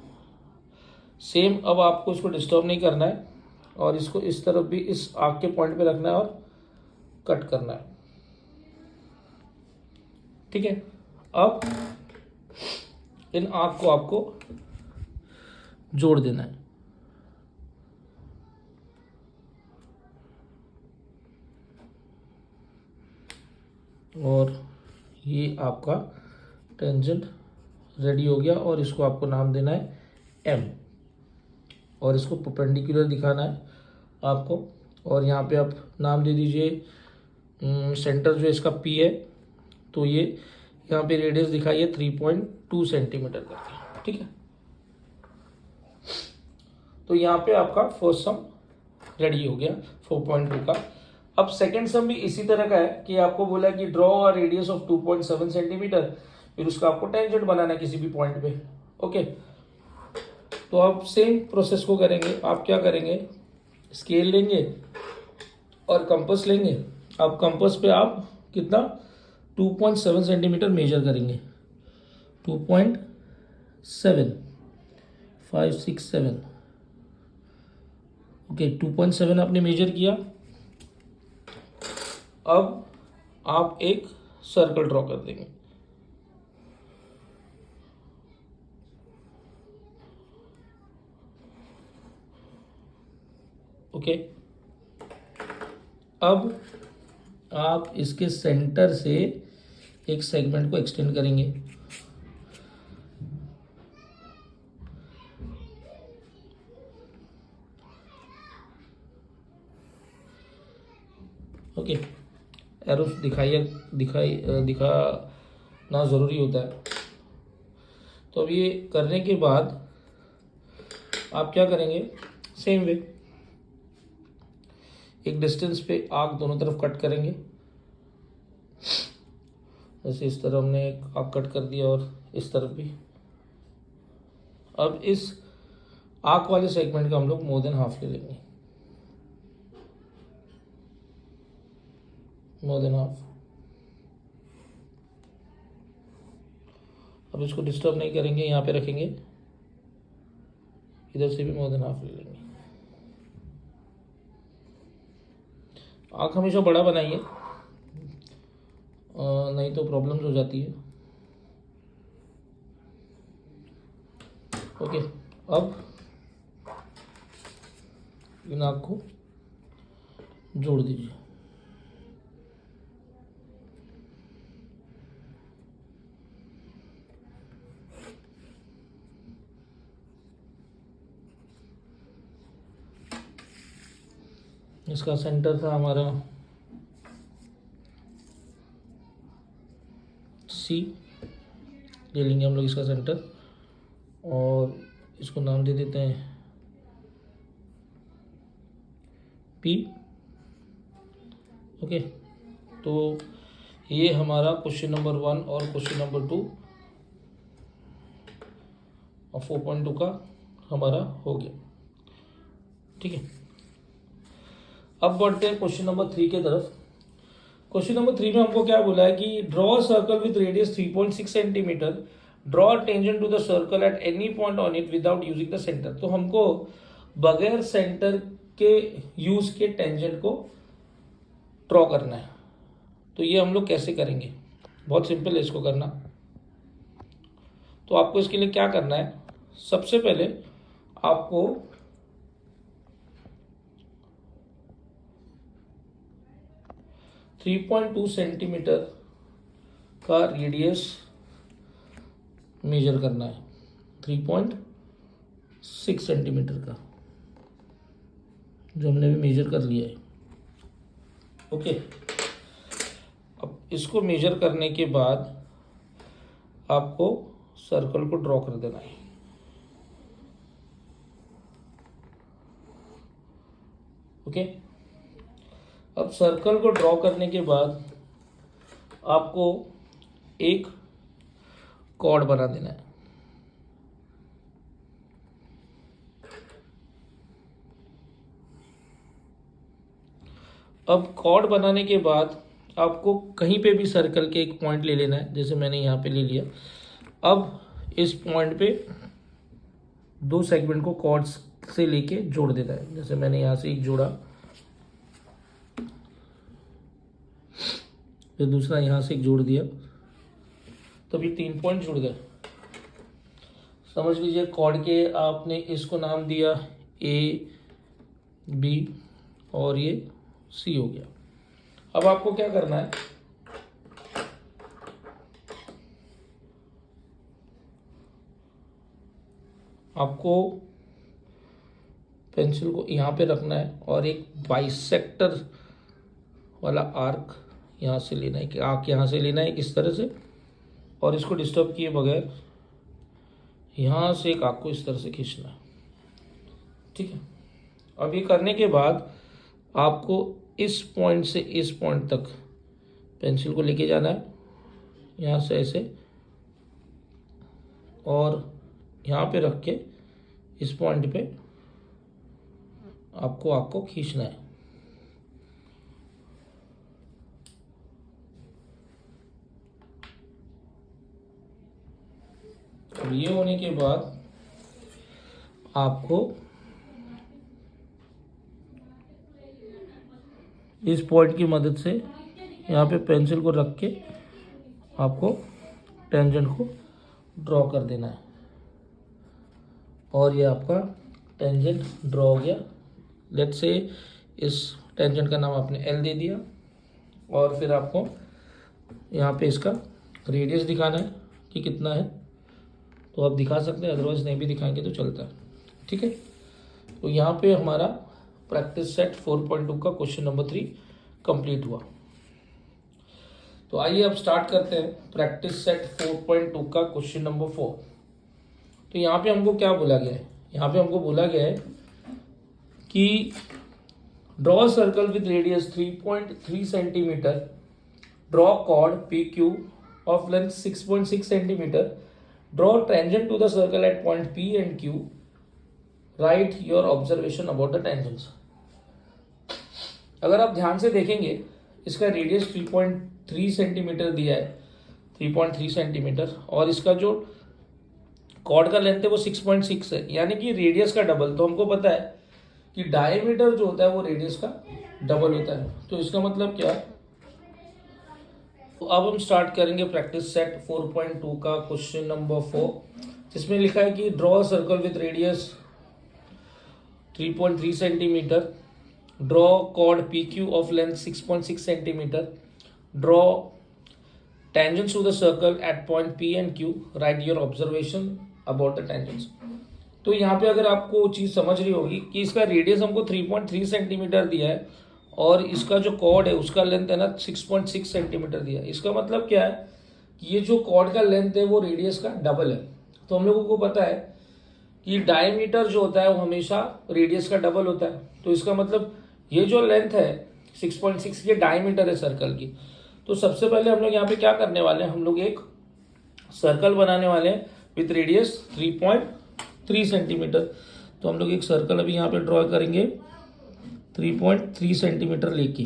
सेम अब आपको इसको डिस्टर्ब नहीं करना है और इसको इस तरफ भी इस आर्क के पॉइंट पे रखना है और कट करना है। ठीक है, अब इन आर्क को आपको जोड़ देना है। और ये आपका टेंजेंट रेडी हो गया और इसको आपको नाम देना है M, और इसको परपेंडिकुलर दिखाना है आपको। और यहाँ पे आप नाम दे दीजिए सेंटर जो इसका P है, तो ये यहाँ पे रेडियस दिखाइए 3.2 सेंटीमीटर करके। ठीक है, तो यहाँ पे आपका फर्स्ट सम रेडी हो गया 4.2 का। अब सेकेंड सम भी इसी तरह का है कि आपको बोला कि draw a radius of 2.7 centimetre, फिर उसका आपको टेंजेंट बनाना है किसी भी पॉइंट पे। ओके, तो आप सेम प्रोसेस को करेंगे। आप क्या करेंगे, स्केल लेंगे और कंपास लेंगे। अब कंपास पे आप कितना 2.7 सेंटीमीटर मेजर करेंगे। 2.7 5 6 7। ओके, 2.7 आपने मेजर किया। अब आप एक सर्कल ड्रॉ कर देंगे। ओके, अब आप इसके सेंटर से एक सेगमेंट को एक्सटेंड करेंगे। ओके, एरो दिखाना ज़रूरी होता है। तो अब ये करने के बाद आप क्या करेंगे, सेम वे एक डिस्टेंस पे आर्क दोनों तरफ कट करेंगे। जैसे इस तरफ हमने एक आर्क कट कर दिया और इस तरफ भी। अब इस आर्क वाले सेगमेंट का हम लोग मोर देन हाफ ले लेंगे, मोर देन हाफ। अब इसको डिस्टर्ब नहीं करेंगे, यहाँ पे रखेंगे, इधर से भी मोर देन हाफ ले लेंगे। आँख हमेशा बड़ा बनाइए, नहीं तो प्रॉब्लम्स हो जाती है। ओके, अब इन आँख को जोड़ दीजिए। इसका सेंटर था हमारा सी, ले लेंगे हम लोग इसका सेंटर और इसको नाम दे देते हैं पी। ओके, तो ये हमारा क्वेश्चन नंबर 1 और क्वेश्चन नंबर 2 और 4.2 का हमारा हो गया। ठीक है, अब बढ़ते हैं क्वेश्चन नंबर 3 के तरफ। क्वेश्चन नंबर 3 में हमको क्या बोला है कि draw circle with radius 3.6 centimetre, draw tangent to the circle at any point on it without using the centre. तो हमको बगैर सेंटर के यूज के टेंजेंट को ड्रॉ करना है। तो ये हम लोग कैसे करेंगे, बहुत सिंपल है इसको करना। तो आपको इसके लिए क्या करना है, सबसे पहले आपको थ्री 3.2 सेंटीमीटर का रेडियस मेजर करना है, 3.6 सेंटीमीटर का, जो हमने भी मेजर कर लिया है। ओके, अब इसको मेजर करने के बाद आपको सर्कल को ड्रॉ कर देना है। ओके, अब सर्कल को ड्रॉ करने के बाद आपको एक कॉर्ड बना देना है। अब कॉर्ड बनाने के बाद आपको कहीं पे भी सर्कल के एक पॉइंट ले लेना है, जैसे मैंने यहाँ पे ले लिया। अब इस पॉइंट पे 2 सेगमेंट को कॉर्ड से लेके जोड़ देना है। जैसे मैंने यहाँ से एक जोड़ा, फिर दूसरा यहाँ से एक जोड़ दिया, तो अभी 3 पॉइंट जुड़ गए। समझ लीजिए कॉर्ड के आपने इसको नाम दिया ए बी और ये सी हो गया। अब आपको क्या करना है, आपको पेंसिल को यहाँ पे रखना है और एक बाइसेक्टर वाला आर्क यहाँ से लेना है, कि आर्क यहाँ से लेना है इस तरह से, और इसको डिस्टर्ब किए बगैर यहाँ से एक आर्क को इस तरह से खींचना है। ठीक है, अब ये करने के बाद आपको इस पॉइंट से इस पॉइंट तक पेंसिल को लेके जाना है, यहाँ से ऐसे, और यहाँ पे रख के इस पॉइंट पे आपको खींचना है। अब ये होने के बाद आपको इस पॉइंट की मदद से यहाँ पे पेंसिल को रख के आपको टेंजेंट को ड्रॉ कर देना है, और ये आपका टेंजेंट ड्रॉ हो गया। लेट्स से इस टेंजेंट का नाम आपने एल दे दिया और फिर आपको यहाँ पे इसका रेडियस दिखाना है कि कितना है, तो आप दिखा सकते हैं, अदरवाइज नहीं भी दिखाएंगे तो चलता है। ठीक है, तो यहाँ पे हमारा प्रैक्टिस सेट 4.2 का क्वेश्चन नंबर 3 कंप्लीट हुआ। तो आइए अब स्टार्ट करते हैं प्रैक्टिस सेट 4.2 का क्वेश्चन नंबर 4। तो यहाँ पे हमको क्या बोला गया है, यहाँ पे हमको बोला गया है कि draw circle with radius 3.3 centimetre, draw chord PQ of length 6.6 centimeter, draw tangent to the circle at point P and Q, write your observation about the tangents। अगर आप ध्यान से देखेंगे इसका रेडियस 3.3 सेंटीमीटर दिया है, 3.3 सेंटीमीटर, और इसका जो कॉर्ड का लेंथ है वो 6.6 है, यानी कि रेडियस का डबल। तो हमको पता है कि डायमीटर जो होता है वो रेडियस का डबल होता है। तो इसका मतलब क्या, तो अब हम स्टार्ट करेंगे प्रैक्टिस सेट 4.2 का क्वेश्चन नंबर 4, जिसमें लिखा है कि draw circle with radius 3.3 centimetre, draw chord PQ of length 6.6 centimetre, draw tangents to the circle at point P and Q, write your observation about the tangents. तो यहाँ पे अगर आपको चीज़ समझ रही होगी कि इसका रेडियस हमको 3.3 सेंटीमीटर दिया है और इसका जो कॉर्ड है उसका लेंथ है ना 6.6 सेंटीमीटर दिया है। इसका मतलब क्या है कि ये जो कॉर्ड का लेंथ है वो रेडियस का डबल है। तो हम लोगों को पता है कि डायमीटर जो होता है वो हमेशा रेडियस का डबल होता है। तो इसका मतलब ये जो लेंथ है 6.6 ये डायमीटर है सर्कल की। तो सबसे पहले हम लोग यहाँ पे क्या करने वाले हैं, हम लोग एक सर्कल बनाने वाले हैं विथ रेडियस 3.3 सेंटीमीटर। तो हम लोग एक सर्कल अभी यहाँ पे ड्रॉ करेंगे 3.3 सेंटीमीटर लेके,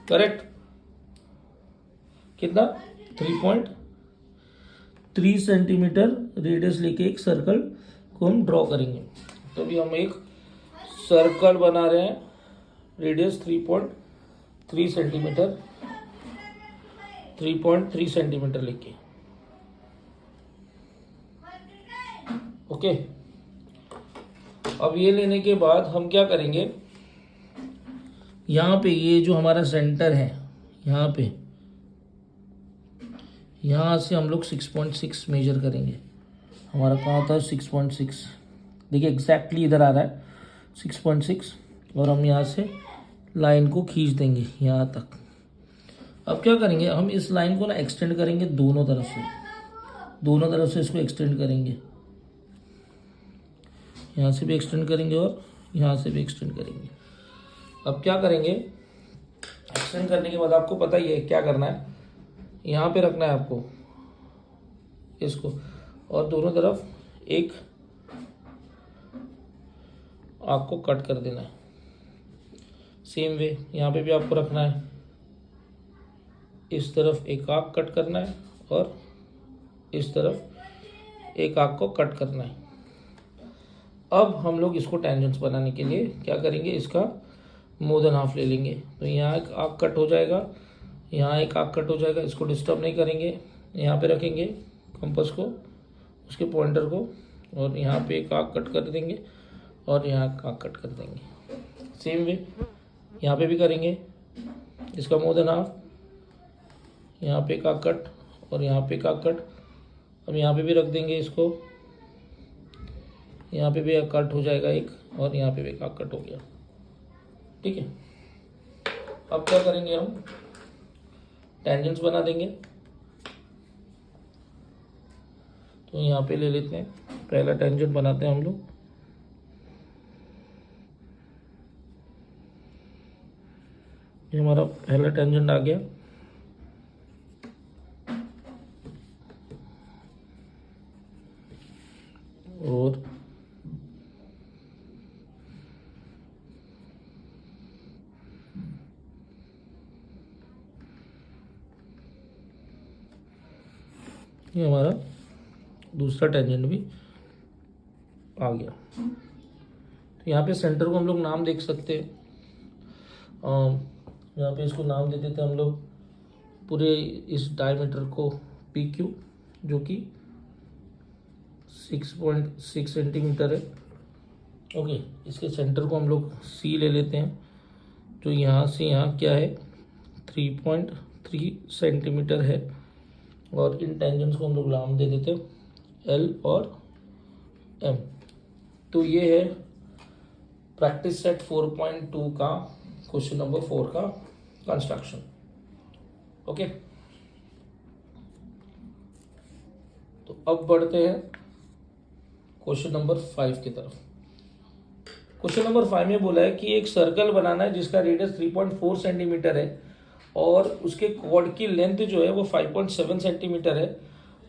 करेक्ट, कितना 3.3 सेंटीमीटर रेडियस लेके एक सर्कल को हम ड्रॉ करेंगे। तो अभी हम एक सर्कल बना रहे हैं रेडियस 3.3 सेंटीमीटर, 3.3 सेंटीमीटर लेके, ओके। अब ये लेने के बाद हम क्या करेंगे, यहाँ पे ये जो हमारा सेंटर है यहाँ पे, यहाँ से हम लोग 6.6 मेजर करेंगे। हमारा कहाँ होता है 6.6, देखिए एग्जैक्टली इधर आ रहा है 6.6, और हम यहाँ से लाइन को खींच देंगे यहाँ तक। अब क्या करेंगे, हम इस लाइन को ना एक्सटेंड करेंगे दोनों तरफ से इसको एक्सटेंड करेंगे, यहाँ से भी एक्सटेंड करेंगे और यहाँ से भी एक्सटेंड करेंगे। अब क्या करेंगे, एक्सटेंड करने के बाद आपको पता ही है क्या करना है, यहाँ पे रखना है आपको इसको, और दोनों तरफ एक आर्क को कट कर देना है। सेम वे यहाँ पे भी आपको रखना है, इस तरफ एक आर्क कट करना है और इस तरफ एक आर्क को कट करना है। अब हम लोग इसको टेंजेंट्स बनाने के लिए क्या करेंगे, इसका मोर देन हाफ ले लेंगे। तो यहाँ एक आर्क कट हो जाएगा, यहाँ एक आर्क कट हो जाएगा, इसको डिस्टर्ब नहीं करेंगे, यहाँ पे रखेंगे कंपास को, उसके पॉइंटर को, और यहाँ पे एक आर्क कट कर देंगे और यहाँ आर्क कट कर देंगे। सेम वे यहाँ पे भी करेंगे, इसका मोर देन हाफ, यहाँ पे एक आर्क कट और यहाँ पे एक आर्क कट। अब यहाँ पे भी रख देंगे इसको, यहाँ पे भी कट हो जाएगा एक, और यहाँ पे भी एक कट हो गया, ठीक है। अब क्या करेंगे, हम टेंजेंट्स बना देंगे। तो यहाँ पे ले लेते हैं, पहला टेंजेंट बनाते हैं हम लोग। ये हमारा पहला टेंजेंट आ गया। और ये हमारा दूसरा टेंजेंट भी आ गया। तो यहाँ पे सेंटर को हम लोग नाम देख सकते हैं, यहाँ पे इसको नाम दे देते हैं हम लोग पूरे इस डायमीटर को PQ, जो कि 6.6 सेंटीमीटर है, ओके। इसके सेंटर को हम लोग C ले लेते हैं, जो यहाँ से यहाँ क्या है 3.3 सेंटीमीटर है, और इन टेंजेंट्स को हम लोग नाम दे देते हैं एल और एम। तो ये है प्रैक्टिस सेट 4.2 का क्वेश्चन नंबर 4 का कंस्ट्रक्शन। ओके, तो अब बढ़ते हैं क्वेश्चन नंबर 5 की तरफ। क्वेश्चन नंबर 5 में बोला है कि एक सर्कल बनाना है जिसका रेडियस 3.4 सेंटीमीटर है और उसके कॉर्ड की लेंथ जो है वो 5.7 सेंटीमीटर है,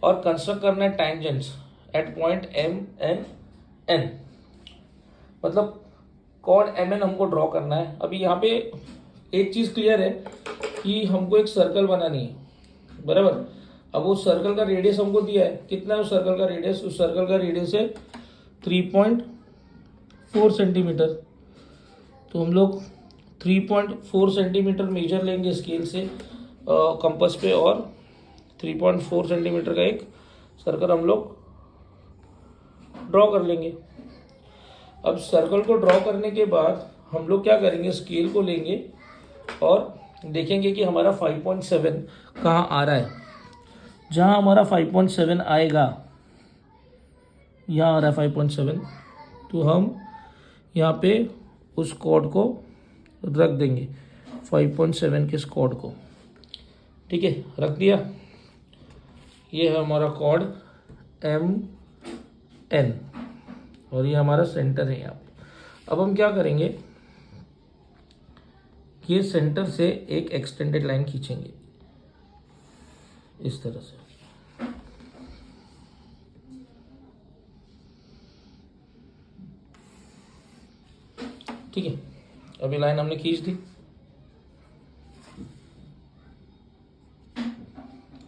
और कंस्ट्रक्ट करना है tangents at point M N N. मतलब कॉर्ड एम एन हमको ड्रॉ करना है। अभी यहाँ पे एक चीज़ क्लियर है कि हमको एक सर्कल बनानी है, बराबर। अब वो सर्कल का रेडियस हमको दिया है, कितना है उस सर्कल का रेडियस? उस सर्कल का रेडियस है 3.4 सेंटीमीटर। तो हम लोग 3.4 सेंटीमीटर मेजर लेंगे स्केल से कंपास पे, और 3.4 सेंटीमीटर का एक सर्कल हम लोग ड्रॉ कर लेंगे। अब सर्कल को ड्रॉ करने के बाद हम लोग क्या करेंगे, स्केल को लेंगे और देखेंगे कि हमारा 5.7 कहाँ आ रहा है। जहाँ हमारा 5.7 आएगा, यहाँ आ रहा है 5.7, तो हम यहाँ पे उस कॉर्ड को रख देंगे, 5.7 के इस कॉर्ड को। ठीक है, रख दिया। ये है हमारा कॉर्ड एम एन, और ये हमारा सेंटर है यहाँ पे। अब हम क्या करेंगे, ये सेंटर से एक एक्सटेंडेड लाइन खींचेंगे इस तरह से। ठीक है, अभी लाइन हमने खींच दी।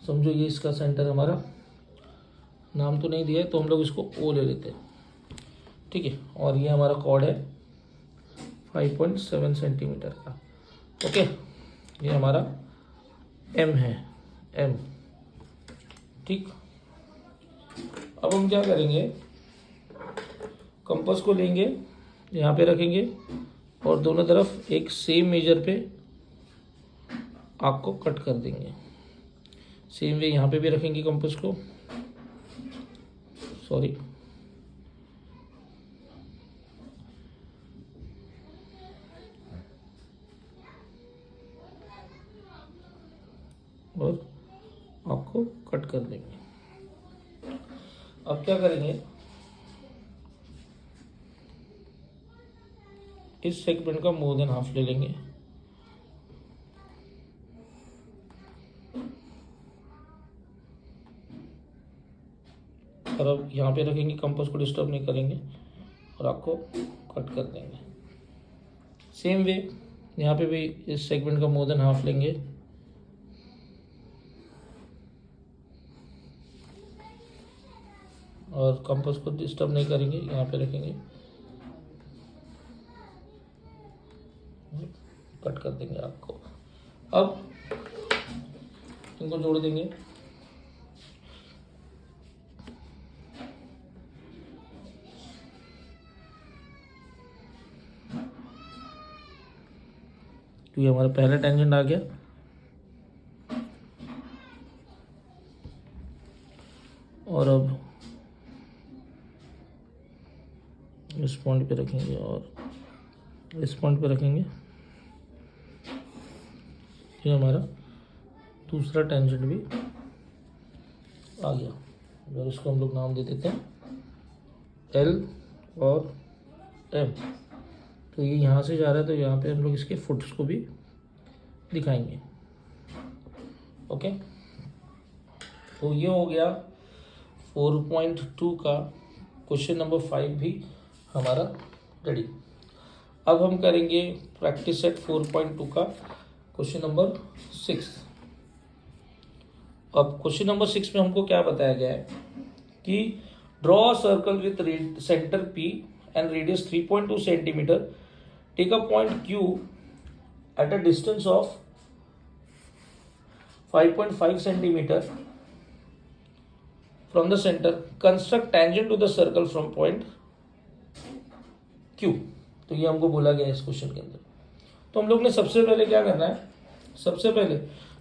समझो ये इसका सेंटर हमारा, नाम तो नहीं दिया है तो हम लोग इसको ओ ले लेते हैं। ठीक है, और ये हमारा कॉर्ड है 5.7 सेंटीमीटर का। ओके, ये हमारा एम है, एम। ठीक, अब हम क्या करेंगे, कंपास को लेंगे, यहाँ पे रखेंगे और दोनों तरफ एक सेम मेजर पे आर्क को कट कर देंगे। सेम वे यहाँ पे भी रखेंगे कंपास को, सॉरी, और आपको कट कर देंगे। अब क्या करेंगे, इस सेगमेंट का मोर देन हाफ ले लेंगे, और अब यहाँ पे रखेंगे, कंपास को डिस्टर्ब नहीं करेंगे और आपको कट कर देंगे। सेम वे यहाँ पे भी इस सेगमेंट का मोर देन हाफ लेंगे, और कंपास को डिस्टर्ब नहीं करेंगे, यहाँ पे रखेंगे, कट कर देंगे आपको। अब इनको जोड़ देंगे, तो ये हमारा पहला टेंजेंट आ गया। और अब इस पॉइंट पे रखेंगे और इस पॉइंट पे रखेंगे, ये हमारा दूसरा टेंजेंट भी आ गया, और इसको हम लोग नाम दे देते हैं एल और एम। तो ये यहाँ से जा रहा है, तो यहाँ पे हम लोग इसके फुट्स को भी दिखाएंगे। ओके, तो ये हो गया 4.2 का क्वेश्चन नंबर 5 भी हमारा रेडी। अब हम करेंगे प्रैक्टिस सेट 4.2 का क्वेश्चन नंबर 6। अब क्वेश्चन नंबर 6 में हमको क्या बताया गया है कि draw circle with centre P and radius 3.2 centimetre, take a point Q at a distance of 5.5 centimetre from the centre, construct tangent to the circle from point Q। तो ये हमको बोला गया है इस क्वेश्चन के अंदर। तो हम लोग ने सबसे पहले क्या करना है, सबसे पहले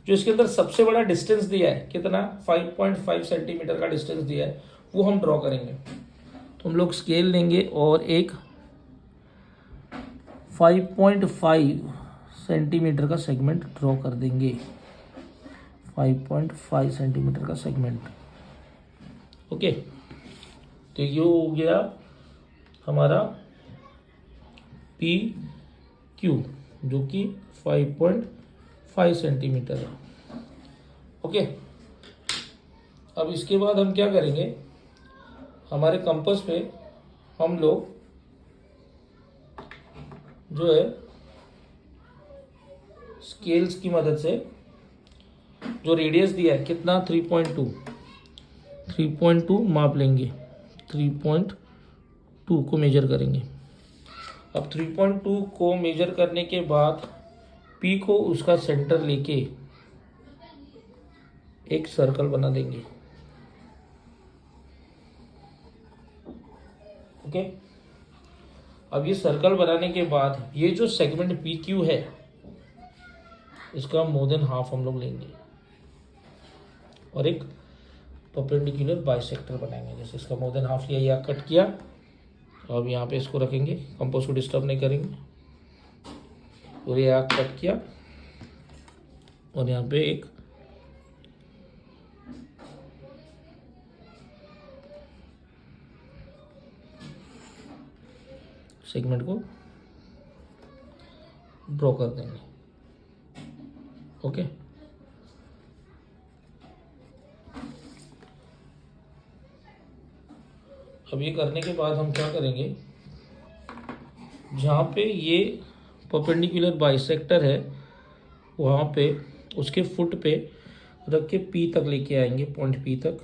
जो इसके अंदर सबसे बड़ा डिस्टेंस दिया है, कितना 5.5 सेंटीमीटर का डिस्टेंस दिया है, वो हम ड्रॉ करेंगे। तो हम लोग स्केल लेंगे और एक 5.5 सेंटीमीटर का सेगमेंट ड्रॉ कर देंगे। 5.5 सेंटीमीटर का सेगमेंट। ओके, तो ये हो गया हमारा पी क्यू, जो कि 5.5 सेंटीमीटर है। ओके, अब इसके बाद हम क्या करेंगे, हमारे कंपास पे हम लोग जो है स्केल्स की मदद से जो रेडियस दिया है कितना 3.2 माप लेंगे। 3.2 को मेजर करेंगे। अब 3.2 को मेजर करने के बाद P को उसका सेंटर लेके एक सर्कल बना देंगे। ओके, अब ये सर्कल बनाने के बाद ये जो सेगमेंट पी क्यू है, इसका मोर देन हाफ हम लोग लेंगे और एक परपेंडिकुलर बाइसेक्टर बनाएंगे। जैसे इसका मोर देन हाफ लिया या कट किया, अब यहाँ पे इसको रखेंगे, कंपास को डिस्टर्ब नहीं करेंगे, और ये कट किया और यहाँ पे एक सेगमेंट को ड्रॉ कर देंगे। ओके, अब ये करने के बाद हम क्या करेंगे, जहाँ पे ये परपेंडिकुलर बाइसेक्टर है वहाँ पे उसके फुट पे रख के पी तक लेके आएंगे, पॉइंट पी तक।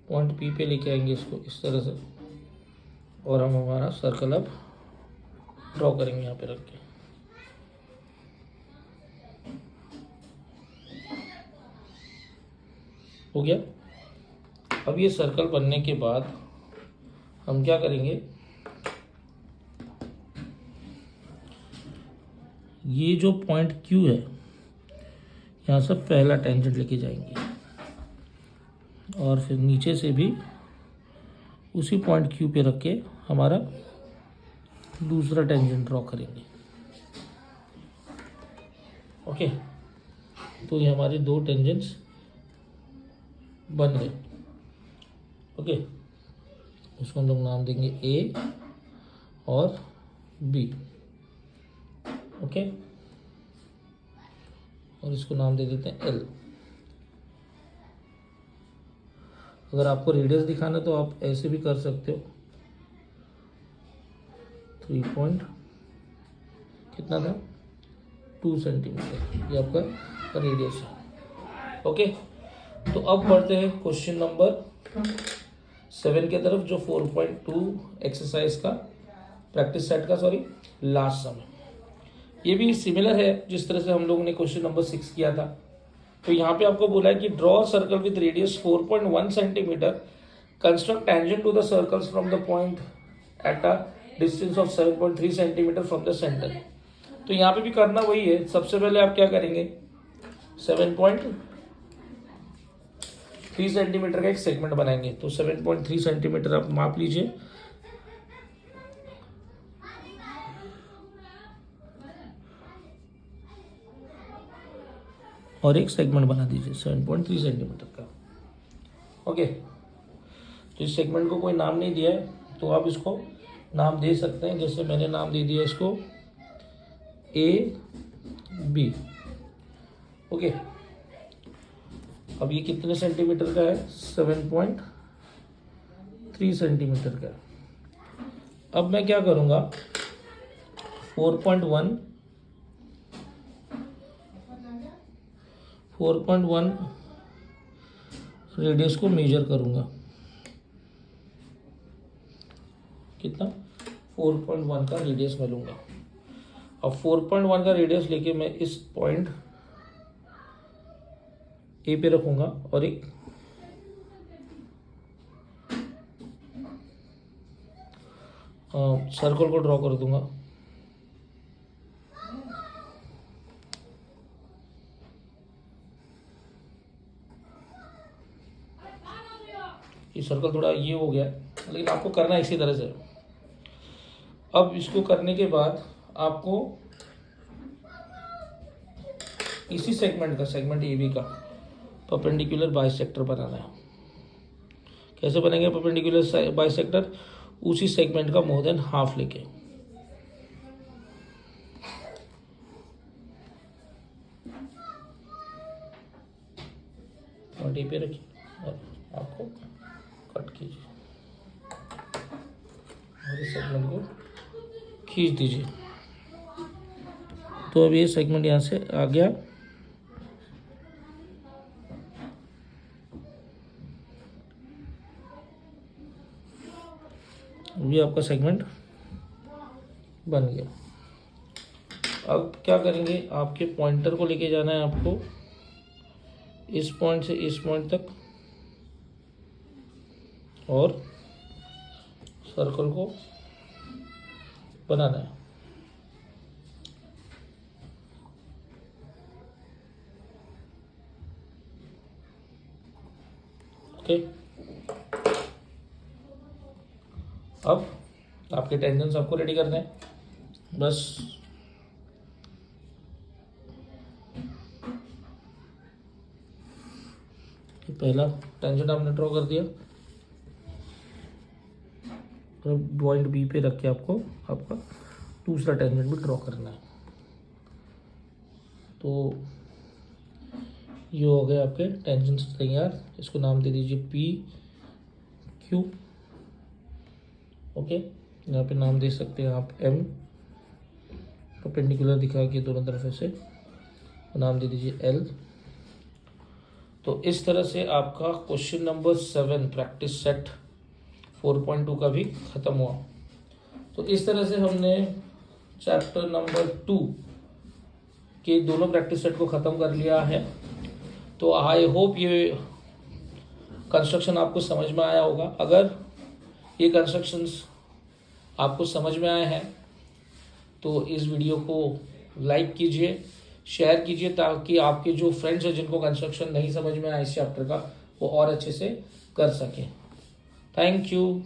पॉइंट पी पे लेके आएंगे इसको इस तरह से, और हम हमारा सर्कल अब ड्रॉ करेंगे यहाँ पे रख के। हो गया। अब ये सर्कल बनने के बाद हम क्या करेंगे, ये जो पॉइंट Q है यहाँ से पहला टेंजेंट लेके जाएंगे और फिर नीचे से भी उसी पॉइंट Q पे रख के हमारा दूसरा टेंजेंट ड्रॉ करेंगे। ओके, तो ये हमारे दो टेंजेंट्स बन गए। ओके, इसको हम लोग नाम देंगे A और B। ओके, और इसको नाम दे देते हैं L। अगर आपको रेडियस दिखाना तो आप ऐसे भी कर सकते हो। 2 सेंटीमीटर ये आपका रेडियस है। ओके, तो अब बढ़ते हैं क्वेश्चन नंबर 7 के तरफ, जो 4.2 एक्सरसाइज का प्रैक्टिस सेट का लास्ट सम है। ये भी सिमिलर है जिस तरह से हम लोगों ने क्वेश्चन नंबर 6 किया था। तो यहाँ पे आपको बोला है कि draw circle with radius 4.1 centimetre, construct tangent to the circles from the point at a distance of 7.3 centimetre from the centre. तो यहाँ पे भी करना वही है। सबसे पहले आप क्या करेंगे, 7.3 सेंटीमीटर का एक सेगमेंट बनाएंगे। तो 7.3 सेंटीमीटर आप माप लीजिए और एक सेगमेंट बना दीजिए 7.3 सेंटीमीटर का। ओके, तो इस सेगमेंट को कोई नाम नहीं दिया है तो आप इसको नाम दे सकते हैं। जैसे मैंने नाम दे दिया इसको AB। ओके, अब ये कितने सेंटीमीटर का है, 7.3 सेंटीमीटर का। अब मैं क्या करूँगा, 4.1 रेडियस को मेजर करूँगा। कितना, 4.1 का रेडियस मैं लूँगा। अब 4.1 का रेडियस लेके मैं इस पॉइंट ए पे रखूँगा और एक सर्कल को ड्रॉ कर दूंगा। ये सर्कल थोड़ा ये हो गया, लेकिन आपको करना इसी तरह से। अब इसको करने के बाद आपको इसी सेगमेंट का, सेगमेंट ए बी का परपेंडिकुलर बाइसेक्टर बनाना है। कैसे बनेंगे परपेंडिकुलर बाइसेक्टर? उसी सेगमेंट का मोर देन हाफ लेके। और डी पे रखिए और आपको कट कीजिए और इस सेगमेंट को खींच दीजिए। तो अब ये सेगमेंट यहाँ से आ गया। ये आपका सेगमेंट बन गया। अब क्या करेंगे, आपके पॉइंटर को लेके जाना है आपको इस पॉइंट से इस पॉइंट तक और सर्कल को बनाना है। ओके, अब आपके टेंजेंट्स आपको रेडी करने हैं। बस पहला टेंजेंट आपने ड्रॉ कर दिया, पॉइंट बी पे रख के आपको आपका दूसरा टेंजेंट भी ड्रॉ करना है। तो ये हो गए आपके टेंजेंट्स तैयार। इसको नाम दे दीजिए पी क्यू। ओके, यहाँ पे नाम दे सकते हैं आप एम, परपेंडिकुलर दिखा के दोनों तरफ से नाम दे दीजिए एल। तो इस तरह से आपका क्वेश्चन नंबर 7 प्रैक्टिस सेट 4.2 का भी ख़त्म हुआ। तो इस तरह से हमने चैप्टर नंबर 2 के दोनों प्रैक्टिस सेट को ख़त्म कर लिया है। तो आई होप ये कंस्ट्रक्शन आपको समझ में आया होगा। अगर ये कंस्ट्रक्शंस आपको समझ में आए हैं तो इस वीडियो को लाइक कीजिए, शेयर कीजिए, ताकि आपके जो फ्रेंड्स हैं जिनको कंस्ट्रक्शन नहीं समझ में आया इस चैप्टर का, वो और अच्छे से कर सकें। Thank you.